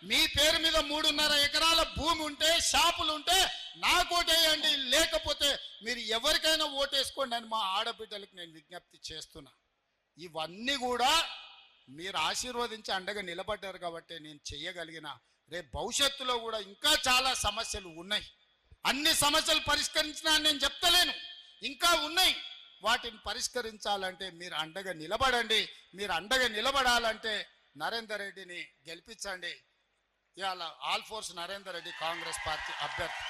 మీ పేరు మీద 3.5 ఎకరాల భూమి ఉంటే షాపులు ఉంటే నాకు ఓటేయండి, లేకపోతే మీరు ఎవరికైనా ఓటేసుకోండి అని మా ఆడబిడ్డలకు నేను విజ్ఞప్తి చేస్తున్నా. ఇవన్నీ కూడా మీరు ఆశీర్వదించి అండగా నిలబడ్డారు కాబట్టి నేను చేయగలిగిన. రేపు భవిష్యత్తులో కూడా ఇంకా చాలా సమస్యలు ఉన్నాయి. అన్ని సమస్యలు పరిష్కరించినా నేను చెప్తలేను, ఇంకా ఉన్నాయి. వాటిని పరిష్కరించాలంటే మీరు అండగా నిలబడండి. మీరు అండగా నిలబడాలంటే నరేందర్ రెడ్డిని గెలిపించండి. ఇవాళ all force Narender Reddy Congress party అభ్యర్థి.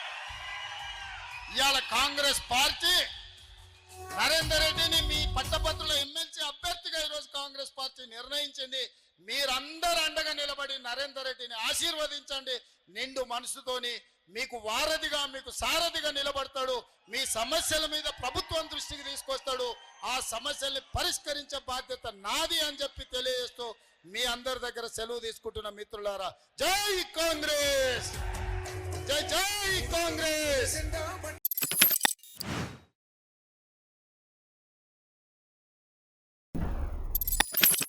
ఇవాళ కాంగ్రెస్ పార్టీ నరేందర్ రెడ్డిని మీ పట్టభద్రుల ఎమ్మెల్సీ అభ్యర్థిగా ఈరోజు కాంగ్రెస్ పార్టీ నిర్ణయించింది. మీరందరూ అండగా నిలబడి నరేందర్ రెడ్డిని ఆశీర్వదించండి. నిండు మనసుతోని మీకు వారధిగా మీకు సారథిగా నిలబడతాడు. మీ సమస్యల మీద ప్రభుత్వం దృష్టికి తీసుకొస్తాడు. ఆ సమస్యల్ని పరిష్కరించే బాధ్యత నాది అని చెప్పి తెలియజేస్తూ మీ అందరి దగ్గర సెలవు తీసుకుంటున్న మిత్రులారా, జై కాంగ్రెస్, జై జై కాంగ్రెస్.